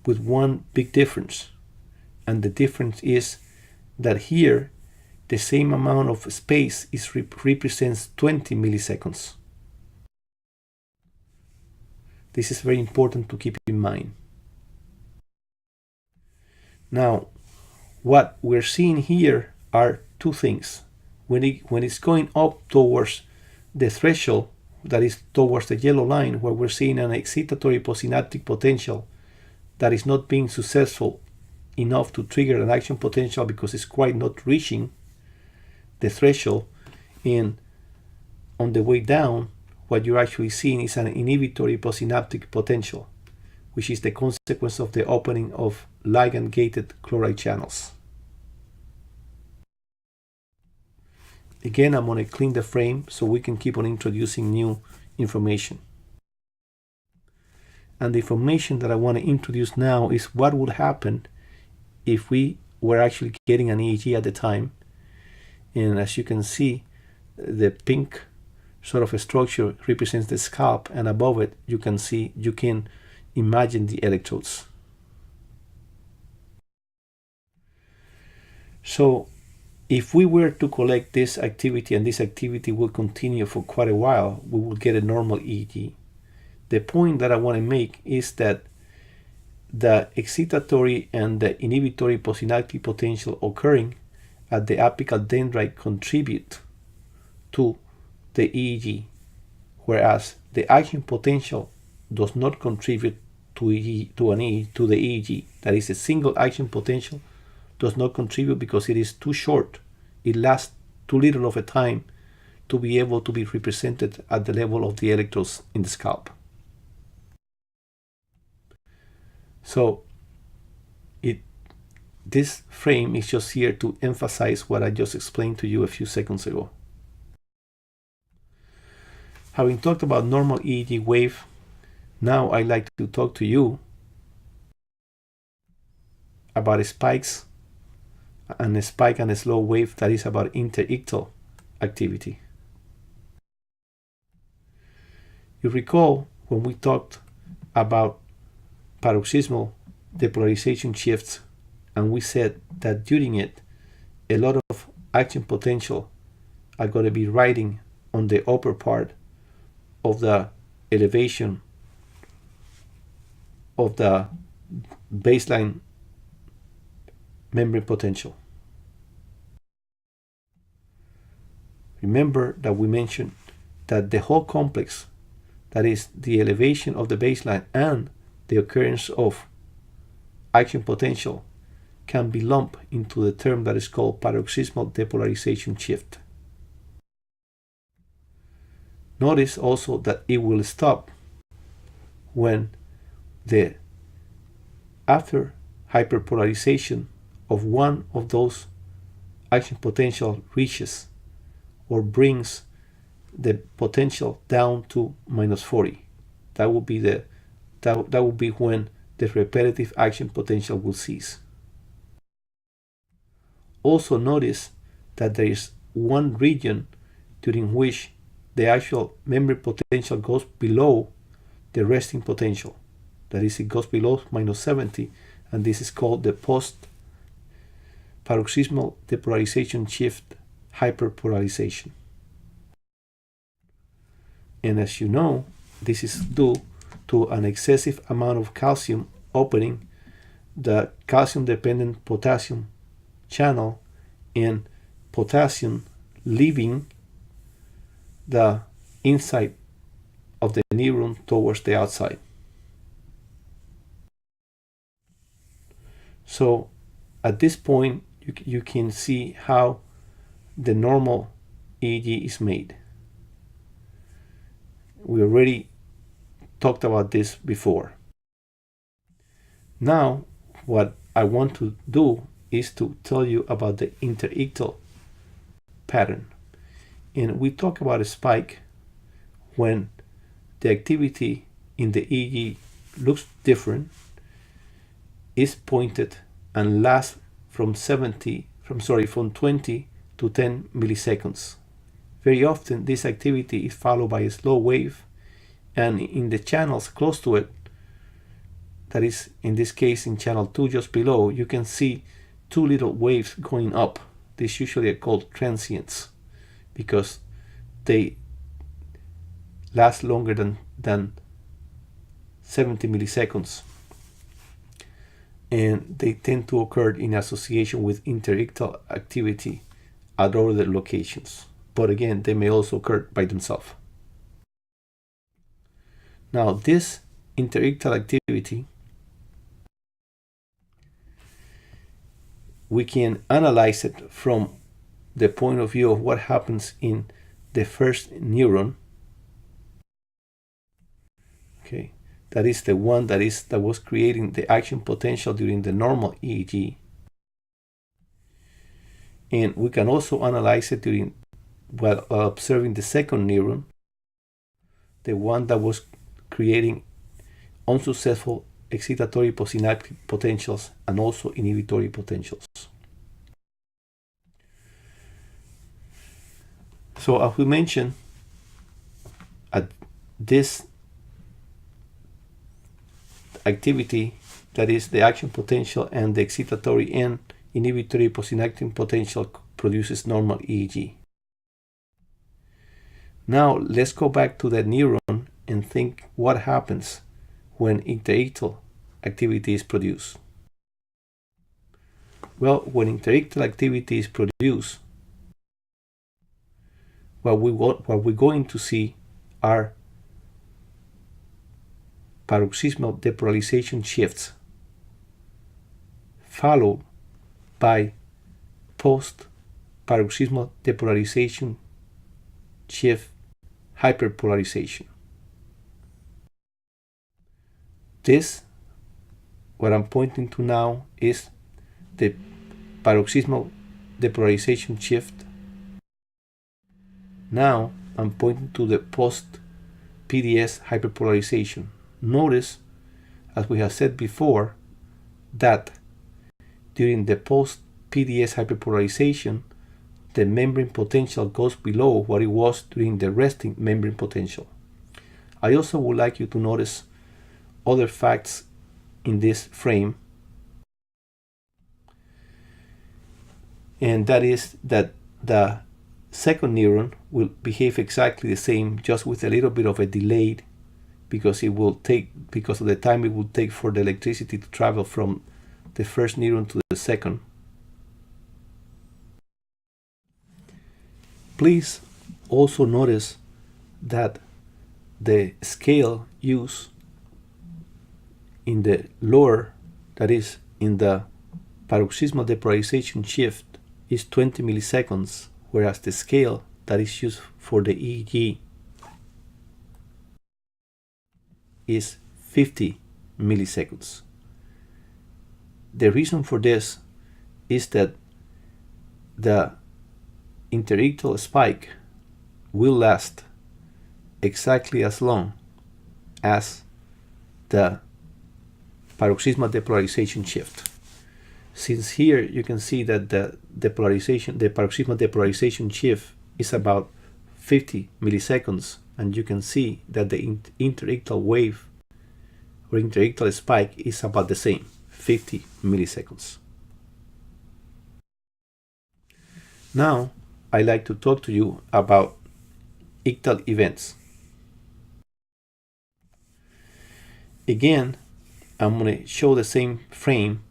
with one big difference. And the difference is that here the same amount of space represents 20 milliseconds. This is very important to keep in mind. Now, what we're seeing here are two things. When it's going up towards the threshold, that is towards the yellow line, where we're seeing an excitatory postsynaptic potential that is not being successful enough to trigger an action potential because it's quite not reaching the threshold, and on the way down, what you're actually seeing is an inhibitory postsynaptic potential, which is the consequence of the opening of ligand-gated chloride channels. Again, I'm going to clean the frame so we can keep on introducing new information. And the information that I want to introduce now is what would happen if we were actually getting an EEG at the time. And as you can see, the pink sort of a structure represents the scalp, and above it you can imagine the electrodes. So if we were to collect this activity, and this activity will continue for quite a while, we will get a normal EEG. The point that I want to make is that the excitatory and the inhibitory postsynaptic potential occurring at the apical dendrite contribute to the EEG, whereas the action potential does not contribute to the EEG. That is, a single action potential does not contribute because it is too short. It lasts too little of a time to be able to be represented at the level of the electrodes in the scalp. So this frame is just here to emphasize what I just explained to you a few seconds ago. Having talked about normal EEG wave, now I'd like to talk to you about spikes, and a spike and a slow wave that is about interictal activity. You recall when we talked about paroxysmal depolarization shifts, and we said that during it, a lot of action potential are going to be riding on the upper part of the elevation of the baseline membrane potential. Remember that we mentioned that the whole complex, that is the elevation of the baseline and the occurrence of action potential, can be lumped into the term that is called paroxysmal depolarization shift. Notice also that it will stop when the after hyperpolarization of one of those action potential reaches or brings the potential down to minus 40. That will be when the repetitive action potential will cease. also notice that there is one region during which the actual membrane potential goes below the resting potential. That is, it goes below minus 70, and this is called the post-paroxysmal depolarization shift hyperpolarization. And as you know, this is due to an excessive amount of calcium opening the calcium-dependent potassium channel and potassium leaving the inside of the neuron towards the outside. So at this point, you can see how the normal EEG is made. We already talked about this before. Now, what I want to do is to tell you about the interictal pattern. And we talk about a spike when the activity in the EEG looks different, is pointed, and lasts from 20 to 10 milliseconds. Very often this activity is followed by a slow wave, and in the channels close to it, that is in this case in channel 2 just below, you can see two little waves going up. These usually are called transients because they last longer than 70 milliseconds, and they tend to occur in association with interictal activity at other locations. But again, they may also occur by themselves. Now, this interictal activity, we can analyze it from the point of view of what happens in the first neuron. Okay, that is the one that was creating the action potential during the normal EEG. And we can also analyze it while observing the second neuron, the one that was creating unsuccessful excitatory postsynaptic potentials and also inhibitory potentials. So as we mentioned, at this activity, that is the action potential and the excitatory and inhibitory postsynaptic potential produces normal EEG. Now let's go back to that neuron and think what happens when interictal activity is produced. Well, when interictal activity is produced, what we're going to see are paroxysmal depolarization shifts followed by post-paroxysmal depolarization shift hyperpolarization. This, what I'm pointing to now, is the paroxysmal depolarization shift. Now I'm pointing to the post-PDS hyperpolarization. Notice, as we have said before, that during the post-PDS hyperpolarization, the membrane potential goes below what it was during the resting membrane potential. I also would like you to notice other facts in this frame, and that is that the second neuron will behave exactly the same, just with a little bit of a delay, because of the time it will take for the electricity to travel from the first neuron to the second. Please also notice that the scale used in the lower, that is in the paroxysmal depolarization shift, is 20 milliseconds, whereas the scale that is used for the EEG is 50 milliseconds. The reason for this is that the interictal spike will last exactly as long as the paroxysmal depolarization shift. Since here you can see that the paroxysmal depolarization shift is about 50 milliseconds, and you can see that the interictal wave or interictal spike is about the same, 50 milliseconds. Now I'd like to talk to you about ictal events. Again, I'm going to show the same frame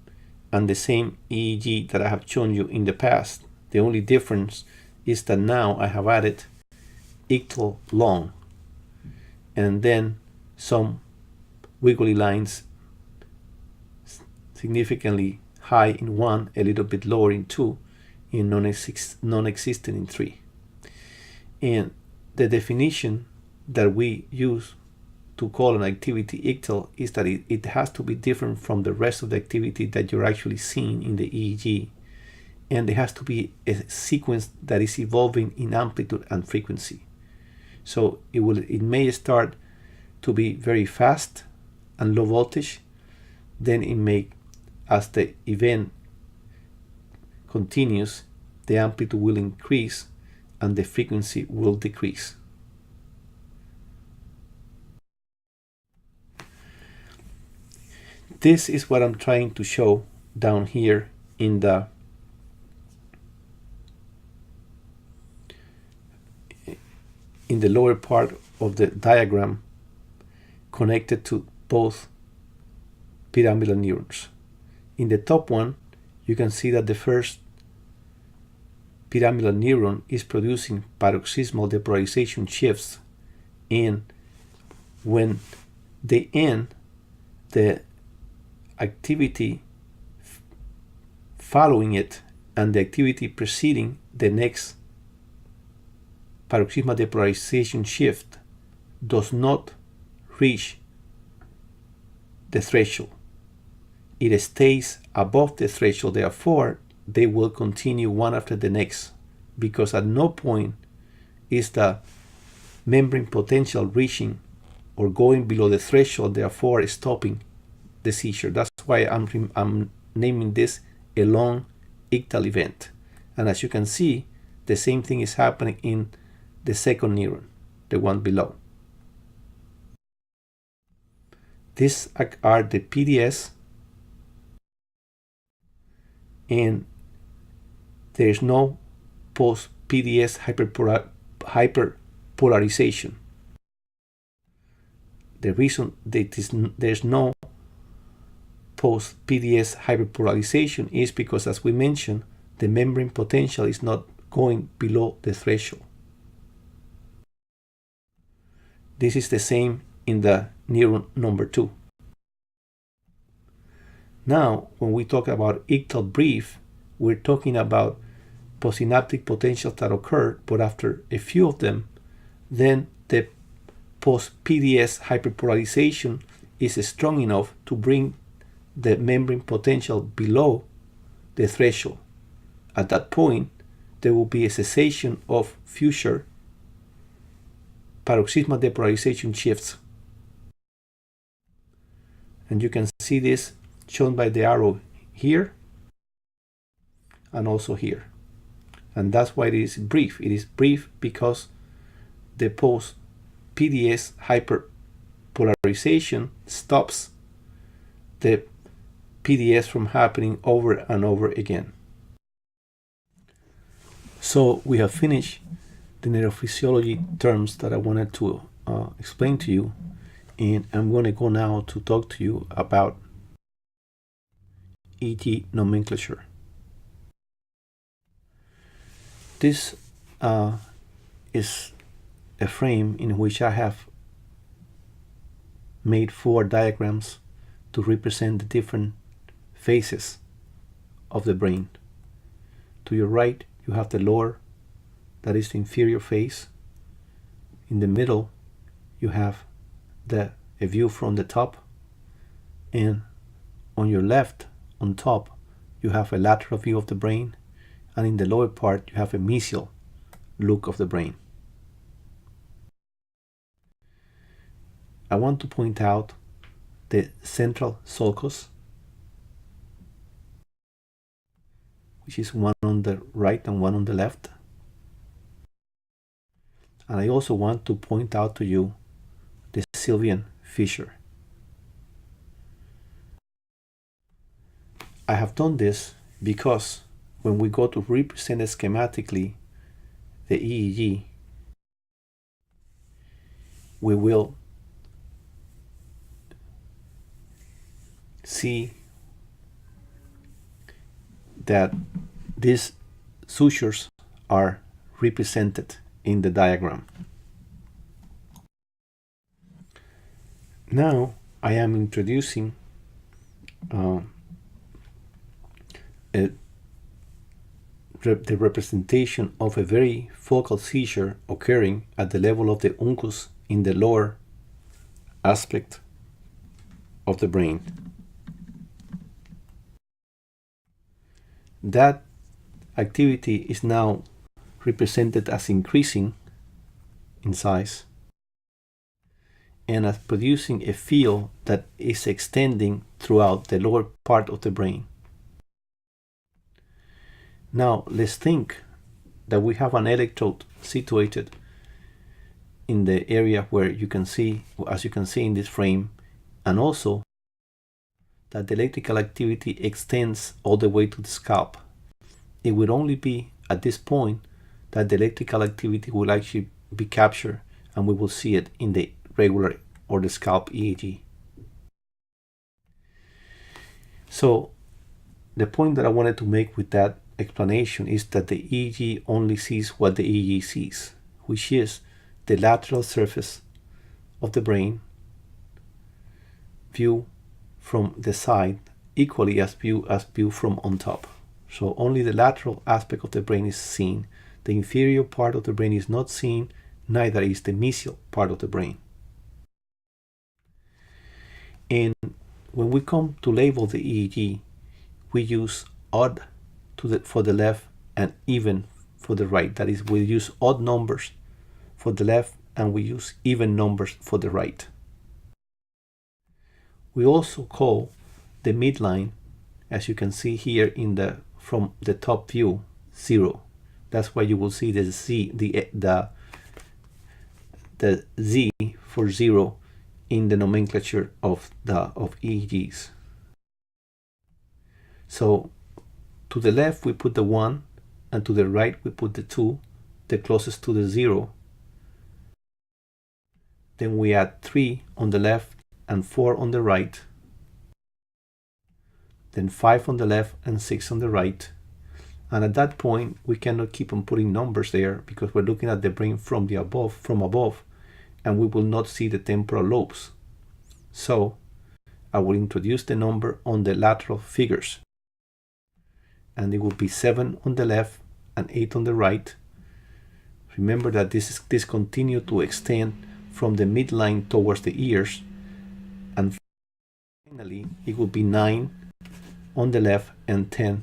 and the same EEG that I have shown you in the past. The only difference is that now I have added ictal long and then some wiggly lines significantly high in 1, a little bit lower in 2, and non-existent in 3. And the definition that we use to call an activity ictal is that it has to be different from the rest of the activity that you're actually seeing in the EEG, and there has to be a sequence that is evolving in amplitude and frequency. So it may start to be very fast and low voltage, then it may, as the event continues, the amplitude will increase and the frequency will decrease. This is what I'm trying to show down here in the lower part of the diagram, connected to both pyramidal neurons. In the top one, you can see that the first pyramidal neuron is producing paroxysmal depolarization shifts, and when they end, the activity following it and the activity preceding the next paroxysmal depolarization shift does not reach the threshold. It stays above the threshold, therefore they will continue one after the next, because at no point is the membrane potential reaching or going below the threshold, therefore stopping the seizure. That's why I'm naming this a long ictal event. And as you can see, the same thing is happening in the second neuron, the one below. These are the PDS, and there's no post-PDS hyperpolarization. The reason that there's no post-PDS hyperpolarization is because, as we mentioned, the membrane potential is not going below the threshold. This is the same in the neuron number 2. Now, when we talk about ictal brief, we're talking about postsynaptic potentials that occur, but after a few of them, then the post-PDS hyperpolarization is strong enough to bring the membrane potential below the threshold. At that point, there will be a cessation of future paroxysmal depolarization shifts. And you can see this shown by the arrow here and also here. And that's why it is brief. It is brief because the post-PDS hyperpolarization stops the PDS from happening over and over again. So we have finished the neurophysiology terms that I wanted to explain to you, and I'm going to go now to talk to you about EEG nomenclature. This is a frame in which I have made 4 diagrams to represent the different phases of the brain. To your right, you have the lower, that is the inferior phase. In the middle, you have a view from the top, and on your left, on top, you have a lateral view of the brain, and in the lower part, you have a mesial look of the brain. I want to point out the central sulcus, which is one on the right and one on the left. And I also want to point out to you the Sylvian fissure. I have done this because when we go to represent schematically the EEG, we will see that these sutures are represented in the diagram. Now I am introducing the representation of a very focal seizure occurring at the level of the uncus in the lower aspect of the brain. That activity is now represented as increasing in size and as producing a field that is extending throughout the lower part of the brain. Now let's think that we have an electrode situated in the area where you can see, as you can see in this frame, and also that the electrical activity extends all the way to the scalp. It would only be at this point that the electrical activity will actually be captured and we will see it in the regular or the scalp EEG. So the point that I wanted to make with that explanation is that the EEG only sees what the EEG sees, which is the lateral surface of the brain view from the side equally as view from on top. So only the lateral aspect of the brain is seen. The inferior part of the brain is not seen, neither is the mesial part of the brain. And when we come to label the EEG, we use odd for the left and even for the right. That is, we use odd numbers for the left and we use even numbers for the right. We also call the midline, as you can see here in the from the top view, 0. That's why you will see the Z, the Z for 0 in the nomenclature of EEGs. So to the left we put the 1 and to the right we put the 2, the closest to the 0. Then we add 3 on the left and 4 on the right. Then 5 on the left and 6 on the right. And at that point we cannot keep on putting numbers there because we're looking at the brain from above, and we will not see the temporal lobes. So I will introduce the number on the lateral figures, and it will be 7 on the left and 8 on the right. Remember that this continue to extend from the midline towards the ears, and finally it will be 9 on the left and 10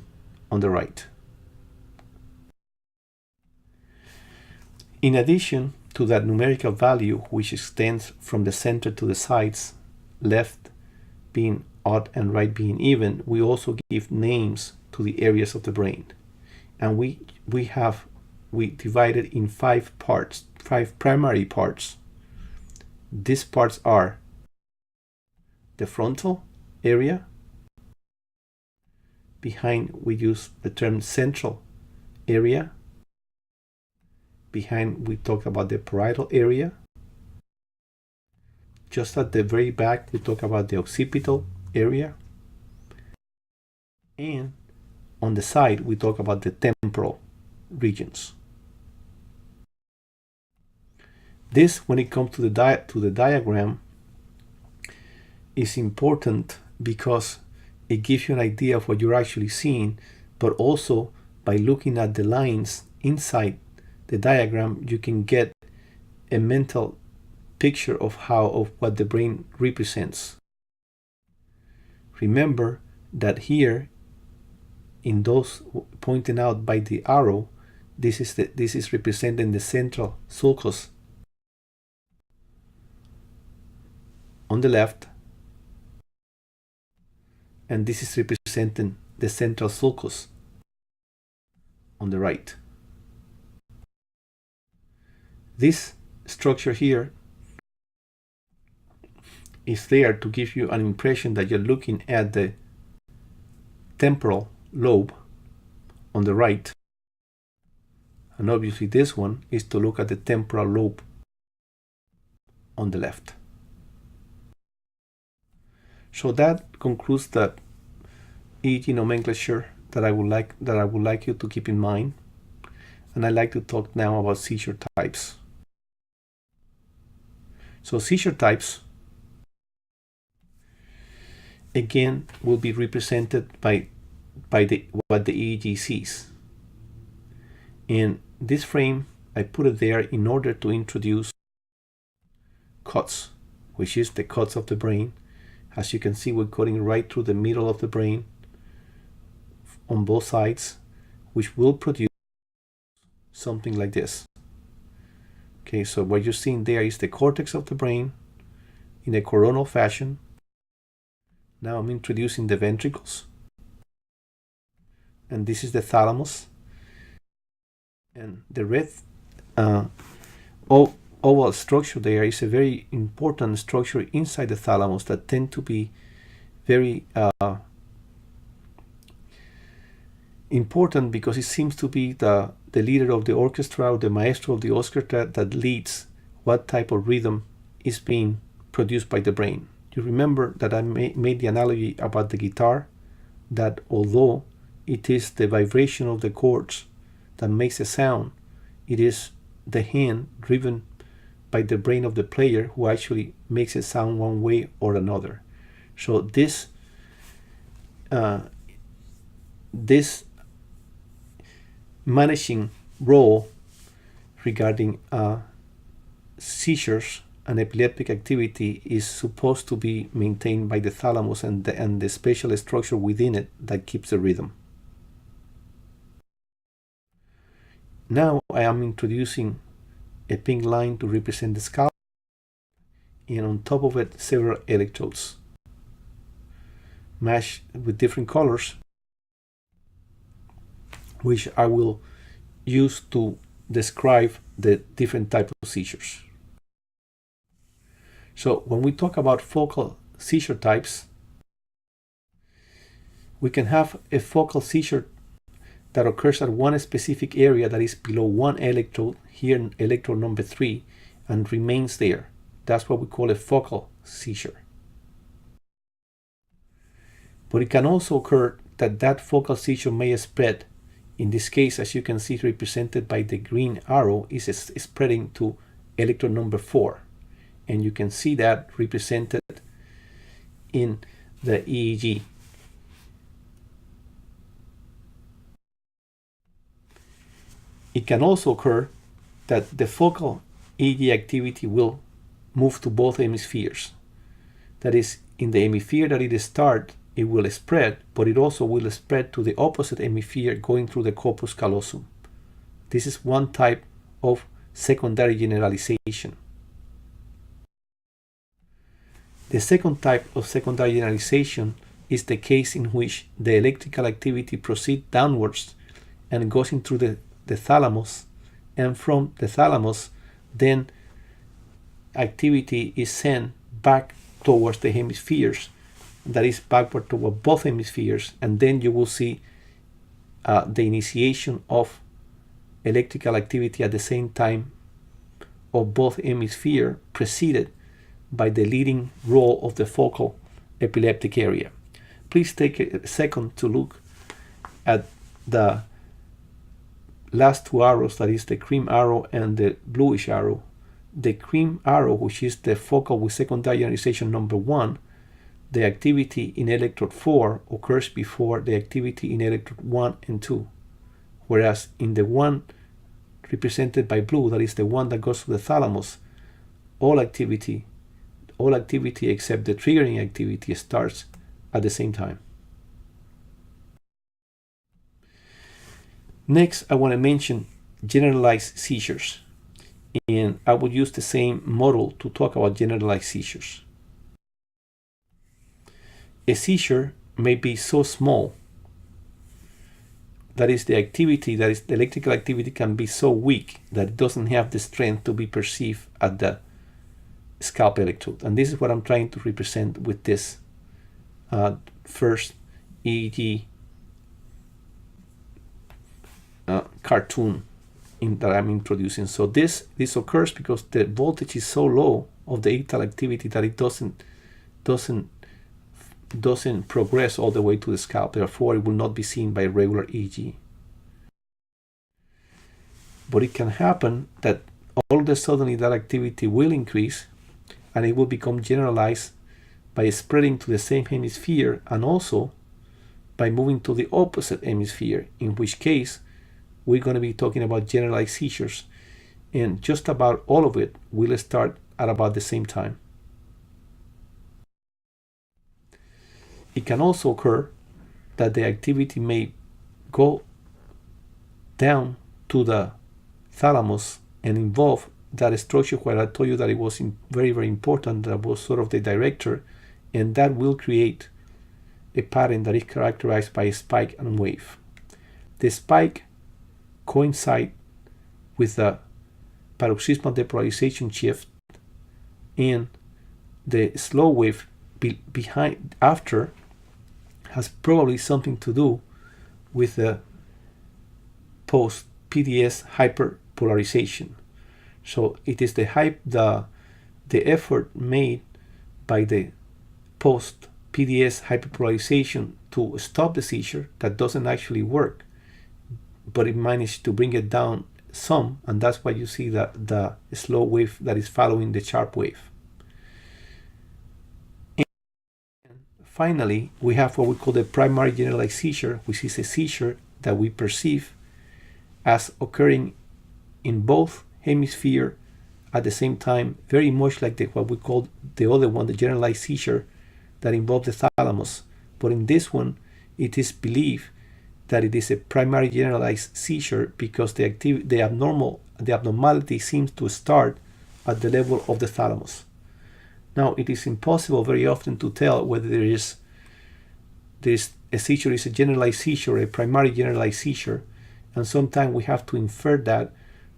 on the right. In addition to that numerical value, which extends from the center to the sides, left being odd and right being even, we also give names to the areas of the brain. And we divide it in 5 parts, 5 primary parts. These parts are the frontal area. Behind we use the term central area. Behind we talk about the parietal area. Just at the very back we talk about the occipital area. And on the side we talk about the temporal regions. This, when it comes to the diagram, is important because it gives you an idea of what you're actually seeing, but also by looking at the lines inside the diagram you can get a mental picture of what the brain represents. Remember that here in those pointed out by the arrow, this is representing the central sulcus on the left, and this is representing the central sulcus on the right. This structure here is there to give you an impression that you're looking at the temporal lobe on the right. And obviously this one is to look at the temporal lobe on the left. So that concludes the EEG nomenclature that I would like you to keep in mind. And I'd like to talk now about seizure types. So seizure types, again, will be represented by what the EEG sees. In this frame, I put it there in order to introduce cuts, which is the cuts of the brain. As you can see, we're cutting right through the middle of the brain on both sides, which will produce something like this. Okay, so what you're seeing there is the cortex of the brain in a coronal fashion. Now I'm introducing the ventricles. And this is the thalamus. And the red oval structure there is a very important structure inside the thalamus that tend to be very important because it seems to be the leader of the orchestra, or the maestro of the orchestra, that leads what type of rhythm is being produced by the brain. You remember that I made the analogy about the guitar, that although it is the vibration of the chords that makes a sound, it is the hand driven by the brain of the player who actually makes it sound one way or another. So this managing role regarding seizures and epileptic activity is supposed to be maintained by the thalamus and the special structure within it that keeps the rhythm. Now I am introducing a pink line to represent the scalp, and on top of it several electrodes matched with different colors, which I will use to describe the different types of seizures. So when we talk about focal seizure types, we can have a focal seizure that occurs at one specific area that is below one electrode, here in electrode number 3, and remains there. That's what we call a focal seizure. But it can also occur that focal seizure may spread. In this case, as you can see, represented by the green arrow, is spreading to electrode number 4. And you can see that represented in the EEG. It can also occur that the focal EEG activity will move to both hemispheres. That is, in the hemisphere that it starts, it will spread, but it also will spread to the opposite hemisphere going through the corpus callosum. This is one type of secondary generalization. The second type of secondary generalization is the case in which the electrical activity proceeds downwards and goes into the thalamus, and from the thalamus then activity is sent back towards the hemispheres, that is backward toward both hemispheres, and then you will see the initiation of electrical activity at the same time of both hemispheres, preceded by the leading role of the focal epileptic area. Please take a second to look at the last two arrows, that is the cream arrow and the bluish arrow. The cream arrow, which is the focal with secondary generalization number 1, the activity in electrode 4 occurs before the activity in electrode 1 and 2. Whereas in the one represented by blue, that is the one that goes to the thalamus, all activity except the triggering activity starts at the same time. Next, I want to mention generalized seizures, and I will use the same model to talk about generalized seizures. A seizure may be so small that is the activity, that is the electrical activity, can be so weak that it doesn't have the strength to be perceived at the scalp electrode. And this is what I'm trying to represent with this first EEG cartoon that I'm introducing. So this occurs because the voltage is so low of the ictal activity that it doesn't progress all the way to the scalp. Therefore, it will not be seen by regular EEG. But it can happen that all of a sudden that activity will increase, and it will become generalized by spreading to the same hemisphere, and also by moving to the opposite hemisphere, in which case we're going to be talking about generalized seizures, and just about all of it will start at about the same time. It can also occur that the activity may go down to the thalamus and involve that structure where I told you that it was very, very important, that was sort of the director, and that will create a pattern that is characterized by a spike and wave. The spike coincides with the paroxysmal depolarization shift, and the slow wave after has probably something to do with the post-PDS hyperpolarization. So it is the effort made by the post-PDS hyperpolarization to stop the seizure that doesn't actually work, but it managed to bring it down some, and that's why you see the slow wave that is following the sharp wave. Finally, we have what we call the primary generalized seizure, which is a seizure that we perceive as occurring in both hemispheres at the same time, very much like what we call the other one, the generalized seizure that involves the thalamus. But in this one, it is believed that it is a primary generalized seizure because the abnormality seems to start at the level of the thalamus. Now, it is impossible very often to tell whether a seizure is a generalized seizure or a primary generalized seizure, and sometimes we have to infer that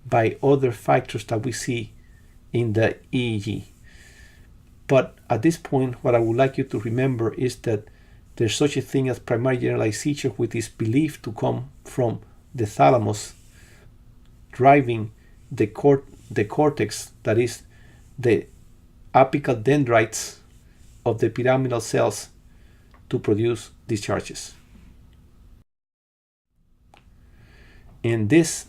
by other factors that we see in the EEG. But at this point, what I would like you to remember is that there's such a thing as primary generalized seizure, which is believed to come from the thalamus driving the cortex, that is the apical dendrites of the pyramidal cells, to produce discharges. And this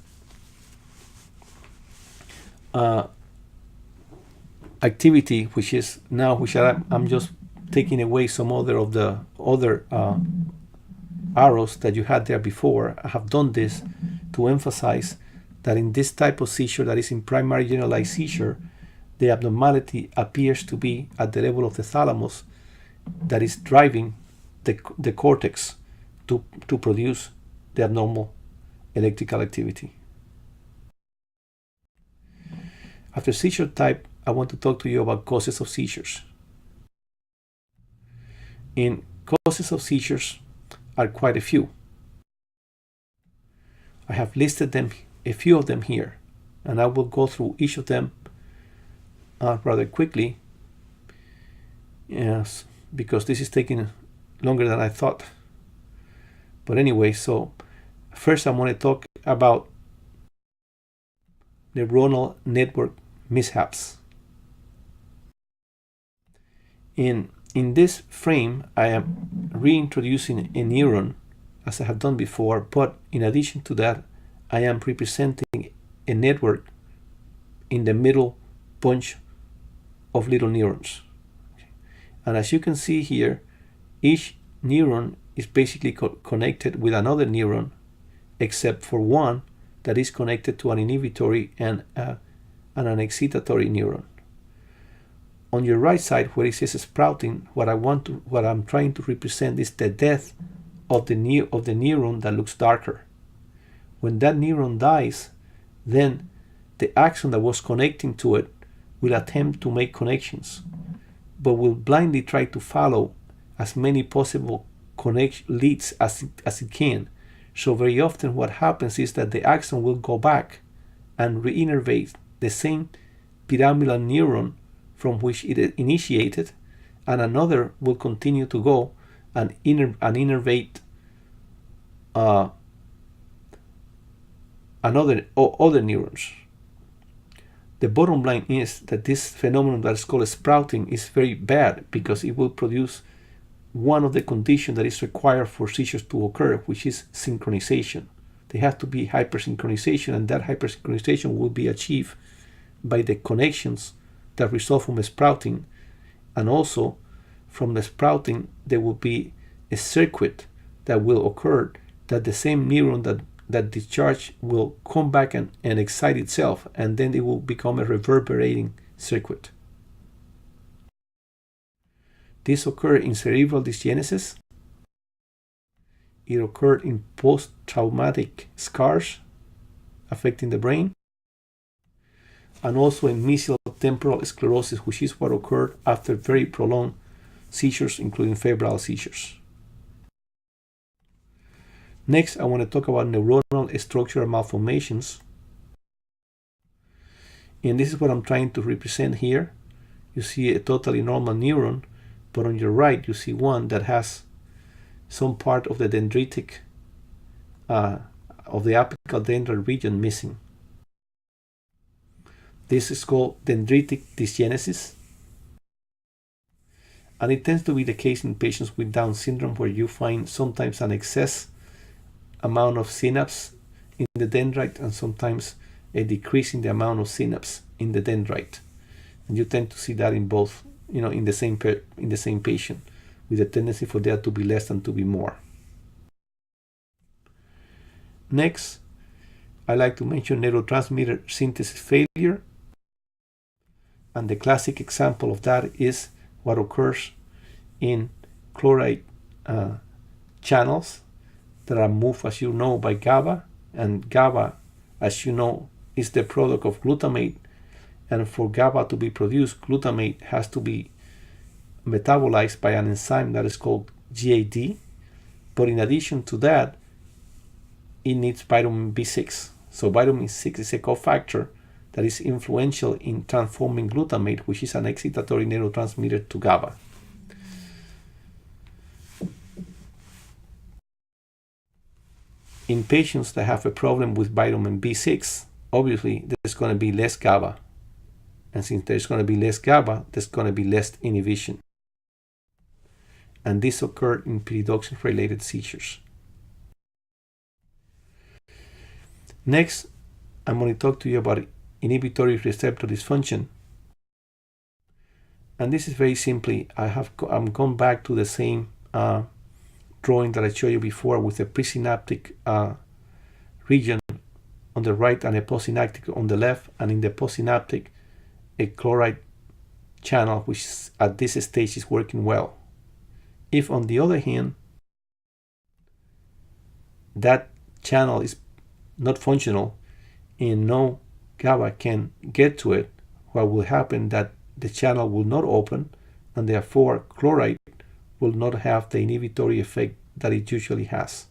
activity, which I'm just taking away some of the other arrows that you had there before. I have done this to emphasize that in this type of seizure, that is in primary generalized seizure, the abnormality appears to be at the level of the thalamus that is driving the cortex to produce the abnormal electrical activity. After seizure type, I want to talk to you about causes of seizures. And causes of seizures are quite a few. I have listed them, a few of them here, and I will go through each of them rather quickly, yes, because this is taking longer than I thought. But anyway, so first I want to talk about neuronal network mishaps. In this frame, I am reintroducing a neuron as I have done before, but in addition to that, I am representing a network in the middle bunch of little neurons. Okay. And as you can see here, each neuron is basically connected with another neuron, except for one that is connected to an inhibitory and an excitatory neuron. On your right side, where it says sprouting, what I'm trying to represent is the death of the neuron that looks darker. When that neuron dies, then the axon that was connecting to it will attempt to make connections, but will blindly try to follow as many possible leads as it can, So very often what happens is that the axon will go back and reinnervate the same pyramidal neuron from which it initiated, and another will continue to go and innervate other neurons. The bottom line is that this phenomenon that is called sprouting is very bad because it will produce one of the conditions that is required for seizures to occur, which is synchronization. There has to be hypersynchronization, and that hypersynchronization will be achieved by the connections that result from sprouting, and also from the sprouting there will be a circuit that will occur, that the same neuron that discharge will come back and excite itself, and then it will become a reverberating circuit. This occurred in cerebral dysgenesis. It occurred in post-traumatic scars affecting the brain, and also in mesial temporal sclerosis, which is what occurred after very prolonged seizures, including febrile seizures. Next, I want to talk about neuronal structural malformations. And this is what I'm trying to represent here. You see a totally normal neuron, but on your right you see one that has some part of the dendritic, of the apical dendral region missing. This is called dendritic dysgenesis. And it tends to be the case in patients with Down syndrome, where you find sometimes an excess amount of synapse in the dendrite and sometimes a decrease in the amount of synapse in the dendrite. And you tend to see that in both, in the same patient, with a tendency for there to be less than to be more. Next, I like to mention neurotransmitter synthesis failure. And the classic example of that is what occurs in chloride channels that are moved, as you know, by GABA. And GABA, as you know, is the product of glutamate. And for GABA to be produced, glutamate has to be metabolized by an enzyme that is called GAD. But in addition to that, it needs vitamin B6. So vitamin 6 is a cofactor that is influential in transforming glutamate, which is an excitatory neurotransmitter, to GABA. In patients that have a problem with vitamin B6, obviously there's going to be less GABA. And since there's going to be less GABA, there's going to be less inhibition. And this occurred in pyridoxine-related seizures. Next, I'm going to talk to you about inhibitory receptor dysfunction. And this is very simply, I'm going back to the same drawing that I showed you before, with a presynaptic region on the right and a postsynaptic on the left, and in the postsynaptic a chloride channel which at this stage is working well. If on the other hand that channel is not functional and no GABA can get to it, what will happen that the channel will not open, and therefore chloride will not have the inhibitory effect that it usually has.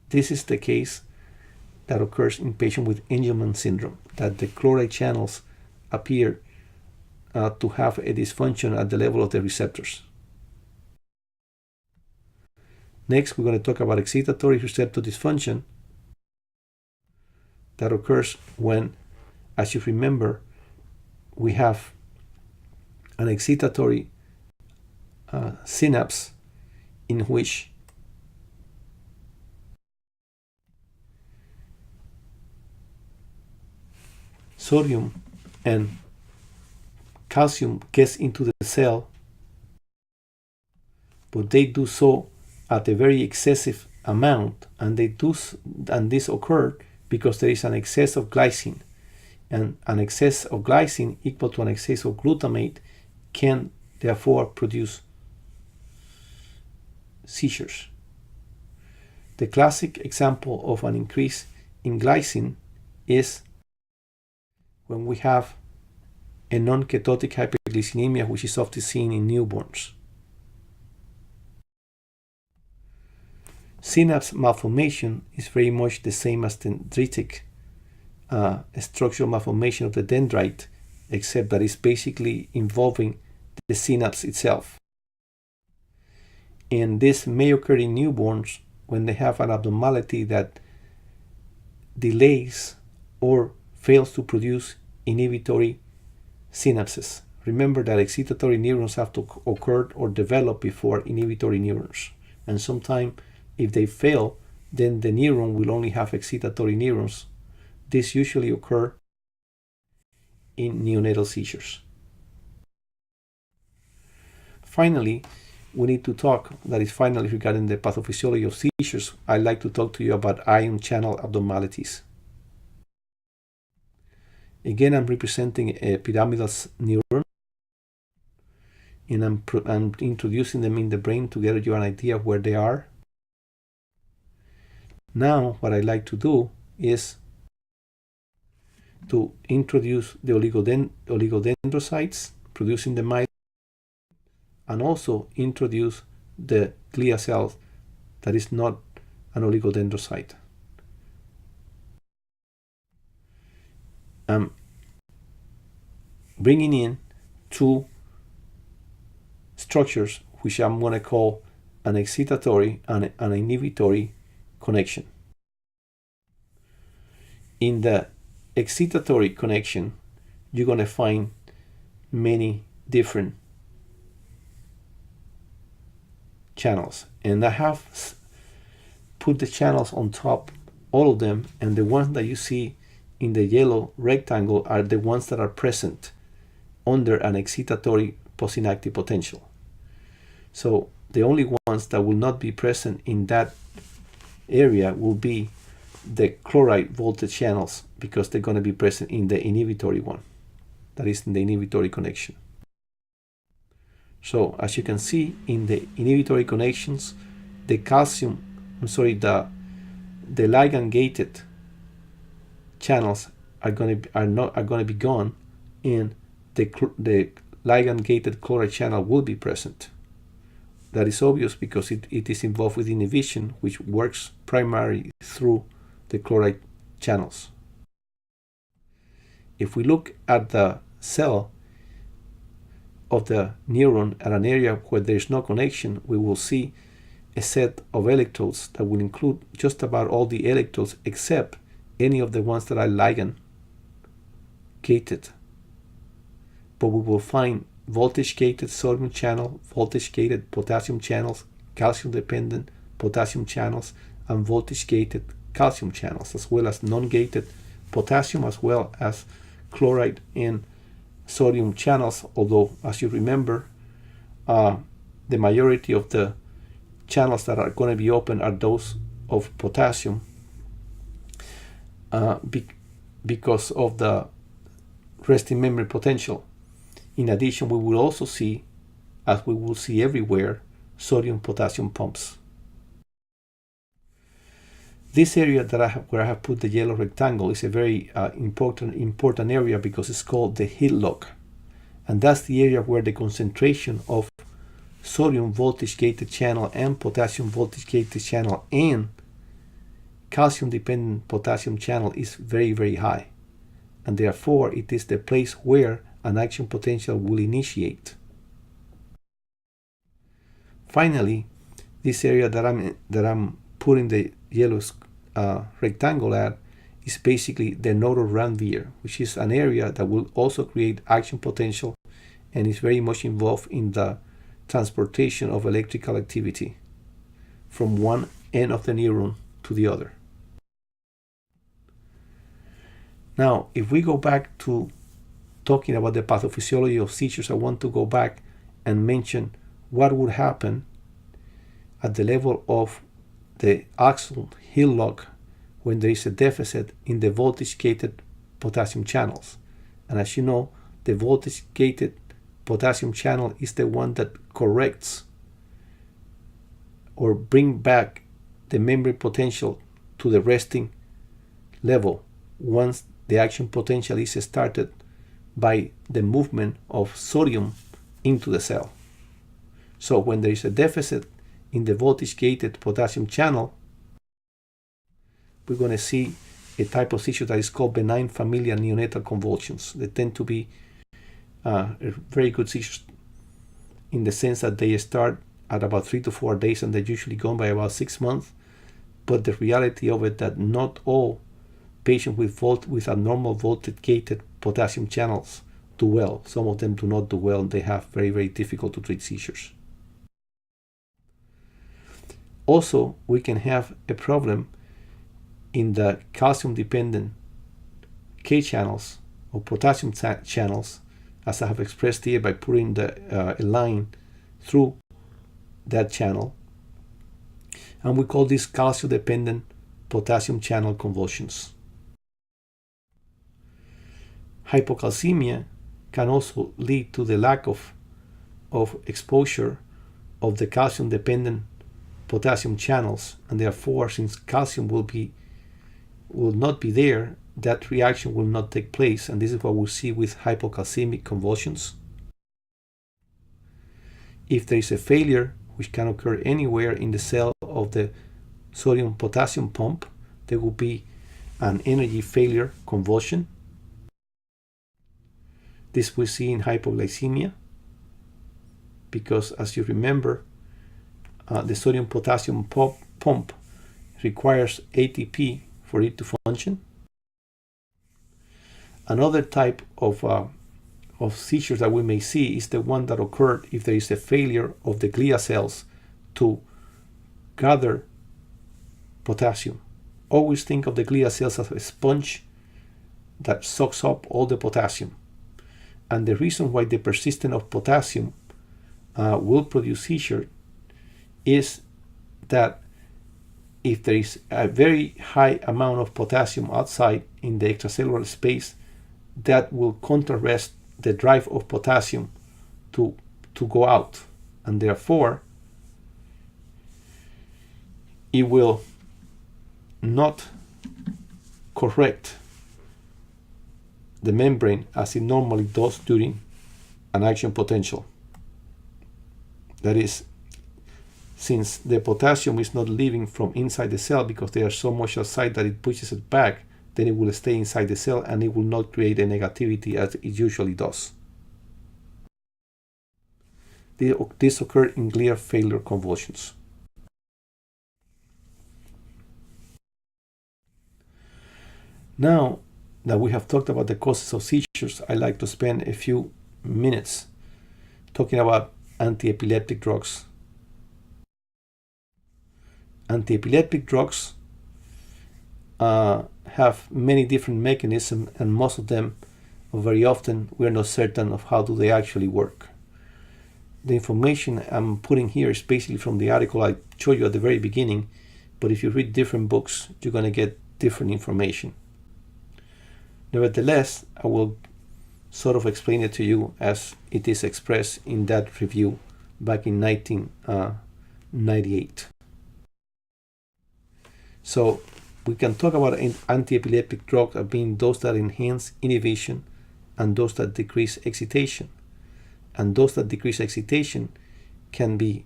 This is the case that occurs in patients with Angelman syndrome, that the chloride channels appear to have a dysfunction at the level of the receptors. Next, we're going to talk about excitatory receptor dysfunction that occurs when, as you remember, we have an excitatory synapse in which sodium and calcium gets into the cell, but they do so at a very excessive amount, and this occurred because there is an excess of glycine, and an excess of glycine equal to an excess of glutamate can therefore produce seizures. The classic example of an increase in glycine is when we have a non-ketotic hyperglycemia, which is often seen in newborns. Synapse malformation is very much the same as dendritic structural malformation of the dendrite, except that it's basically involving the synapse itself. And this may occur in newborns when they have an abnormality that delays or fails to produce inhibitory synapses. Remember that excitatory neurons have to occur or develop before inhibitory neurons. And sometimes if they fail, then the neuron will only have excitatory neurons. This usually occurs in neonatal seizures. Finally, we need to talk, regarding the pathophysiology of seizures. I'd like to talk to you about ion channel abnormalities. Again, I'm representing a pyramidal neuron, and I'm introducing them in the brain to get you an idea of where they are. Now, what I'd like to do is to introduce the oligodendrocytes producing the myeloid, and also introduce the glia cells that is not an oligodendrocyte. I'm bringing in two structures which I'm going to call an excitatory and an inhibitory connection. In the excitatory connection, you're going to find many different channels, and I have put the channels on top, all of them, and the ones that you see in the yellow rectangle are the ones that are present under an excitatory postsynaptic potential. So the only ones that will not be present in that area will be the chloride voltage channels, because they're going to be present in the inhibitory one, that is in the inhibitory connection. So as you can see in the inhibitory connections, the ligand gated channels are going to be gone, and the ligand gated chloride channel will be present. That is obvious because it is involved with inhibition, which works primarily through the chloride channels. If we look at the cell of the neuron at an area where there is no connection, we will see a set of electrodes that will include just about all the electrodes except any of the ones that are ligand gated. But we will find voltage gated sodium channel, voltage gated potassium channels, calcium dependent potassium channels, and voltage gated calcium channels, as well as non-gated potassium, as well as chloride and sodium channels. Although, as you remember, the majority of the channels that are going to be open are those of potassium, because of the resting memory potential. In addition, we will also see, as we will see everywhere, sodium-potassium pumps. This area that where I have put the yellow rectangle is a very important area, because it's called the heat lock, and that's the area where the concentration of sodium voltage gated channel and potassium voltage gated channel and calcium dependent potassium channel is very, very high, and therefore it is the place where an action potential will initiate. Finally, this area that I'm putting the yellow rectangle at is basically the nodal ranvier, which is an area that will also create action potential and is very much involved in the transportation of electrical activity from one end of the neuron to the other. Now, if we go back to talking about the pathophysiology of seizures, I want to go back and mention what would happen at the level of the axon heel lock when there is a deficit in the voltage gated potassium channels. And as you know, the voltage gated potassium channel is the one that corrects or bring back the memory potential to the resting level once the action potential is started by the movement of sodium into the cell. So when there is a deficit in the voltage-gated potassium channel, we're going to see a type of seizure that is called benign familial neonatal convulsions. They tend to be very good seizures in the sense that they start at about 3 to 4 days and they're usually gone by about 6 months. But the reality of it that not all patients with abnormal voltage-gated potassium channels do well. Some of them do not do well, and they have very, very difficult to treat seizures. Also, we can have a problem in the calcium-dependent K channels or potassium channels, as I have expressed here by putting a line through that channel. And we call this calcium-dependent potassium channel convulsions. Hypocalcemia can also lead to the lack of exposure of the calcium-dependent potassium channels, and therefore, since calcium will not be there, that reaction will not take place, and this is what we see with hypocalcemic convulsions. If there is a failure, which can occur anywhere in the cell of the sodium-potassium pump, there will be an energy failure convulsion. This we see in hypoglycemia, because as you remember, the sodium-potassium pump requires ATP for it to function. Another type of seizures that we may see is the one that occurred if there is a failure of the glia cells to gather potassium. Always think of the glia cells as a sponge that soaks up all the potassium. And the reason why the persistence of potassium will produce seizure is that if there is a very high amount of potassium outside in the extracellular space, that will counterarrest the drive of potassium to go out, and therefore it will not correct the membrane as it normally does during an action potential. That is, since the potassium is not leaving from inside the cell because there is so much outside that it pushes it back, then it will stay inside the cell and it will not create a negativity as it usually does. This occurred in glia failure convulsions. Now that we have talked about the causes of seizures, I'd like to spend a few minutes talking about antiepileptic drugs. Antiepileptic drugs have many different mechanisms, and most of them, or very often, we're not certain of how do they actually work. The information I'm putting here is basically from the article I showed you at the very beginning, but if you read different books, you're going to get different information. Nevertheless, I will sort of explain it to you as it is expressed in that review back in 1998. So we can talk about anti-epileptic drugs as being those that enhance inhibition and those that decrease excitation. And those that decrease excitation can be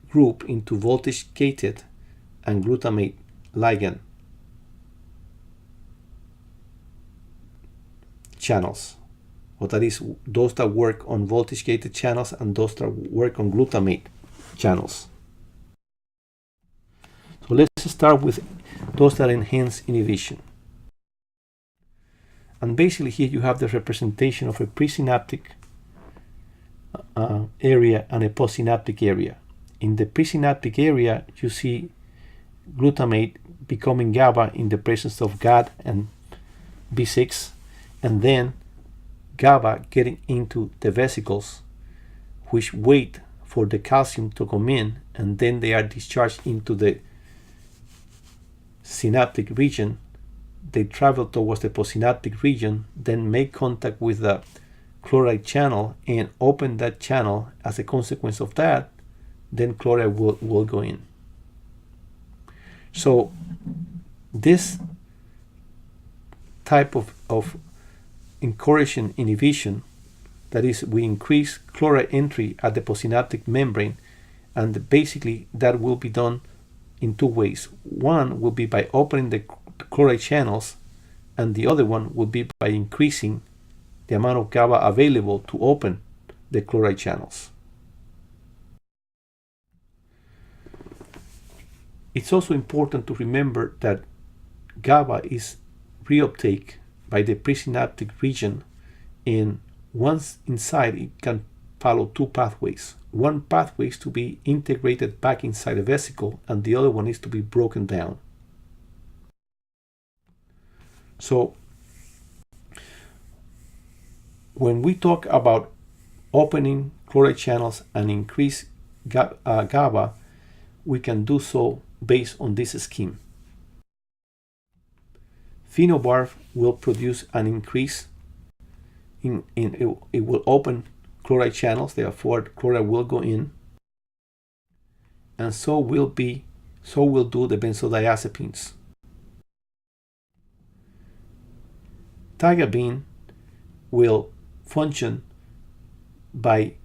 grouped into voltage-gated and glutamate ligand channels. Or that is, those that work on voltage-gated channels and those that work on glutamate channels. So let's start with those that enhance inhibition. And basically here you have the representation of a presynaptic area and a postsynaptic area. In the presynaptic area, you see glutamate becoming GABA in the presence of GAD and B6, and then GABA getting into the vesicles, which wait for the calcium to come in, and then they are discharged into the synaptic region. They travel towards the postsynaptic region, then make contact with the chloride channel and open that channel. As a consequence of that, then chloride will go in. So this type of encouraging inhibition, that is, we increase chloride entry at the postsynaptic membrane, And basically that will be done in two ways. One will be by opening the chloride channels, and the other one will be by increasing the amount of GABA available to open the chloride channels. It's also important to remember that GABA is reuptake by the presynaptic region, and once inside it can follow two pathways. One pathway is to be integrated back inside the vesicle, and the other one is to be broken down. So when we talk about opening chloride channels and increase GABA, we can do so based on this scheme. Phenobarb will produce an increase it will open chloride channels, therefore chloride will go in, and so will do the benzodiazepines. Tiagabine will function by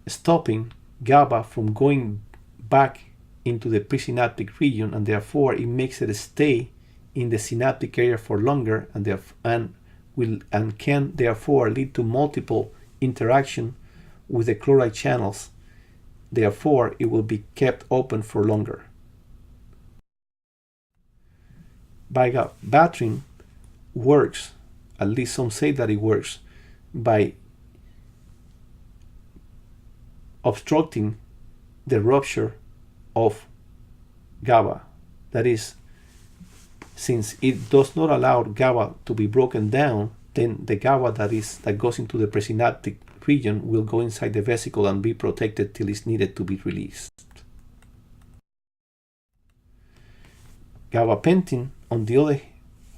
stopping GABA from going back into the presynaptic region, and therefore it makes it stay in the synaptic area for longer, and can therefore lead to multiple interaction with the chloride channels. Therefore, it will be kept open for longer. Vigabatrin works, at least some say that it works, by obstructing the rupture of GABA. That is, since it does not allow GABA to be broken down, then the GABA that goes into the presynaptic region will go inside the vesicle and be protected till it's needed to be released. Gabapentin, on the other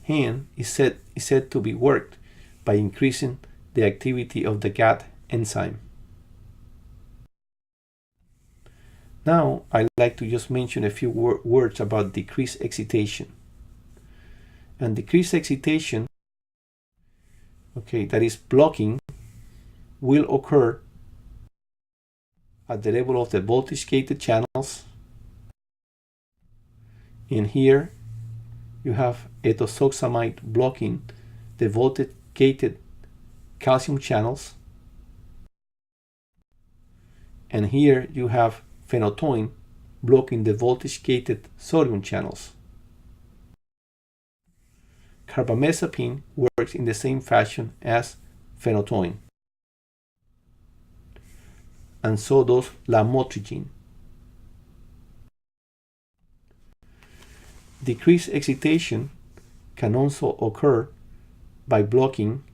hand, is said to be worked by increasing the activity of the GAD enzyme. Now, I'd like to just mention a few words about decreased excitation. And decreased excitation, that is blocking, will occur at the level of the voltage-gated channels. And here you have ethosuxamide blocking the voltage-gated calcium channels. And here you have phenytoin blocking the voltage-gated sodium channels. Carbamazepine works in the same fashion as phenytoin, and so does lamotrigine. Decreased excitation can also occur by blocking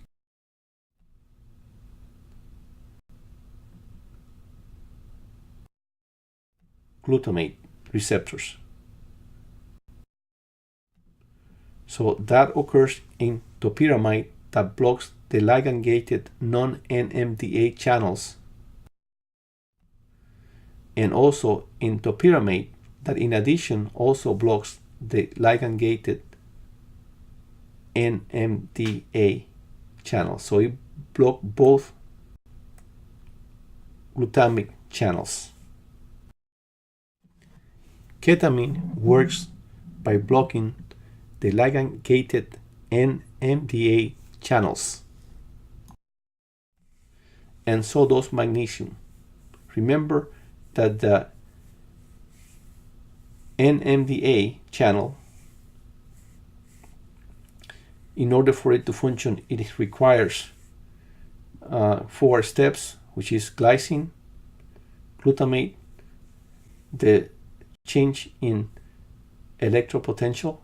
glutamate receptors. So that occurs in topiramate, that blocks the ligand-gated non-NMDA channels, and also in topiramate, that in addition also blocks the ligand-gated NMDA channels. So it blocks both glutamic channels. Ketamine works by blocking the ligand-gated NMDA channels, and so does magnesium. Remember that the NMDA channel, in order for it to function, it requires 4 steps, which is glycine, glutamate, the change in electropotential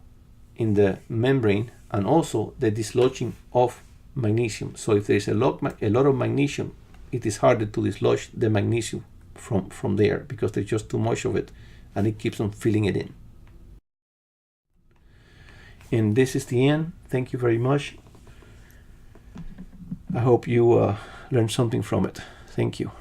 in the membrane, and also the dislodging of magnesium. So if there is a lot of magnesium, it is harder to dislodge the magnesium from there, because there's just too much of it, and it keeps on filling it in. And this is the end. Thank you very much. I hope you learned something from it. Thank you.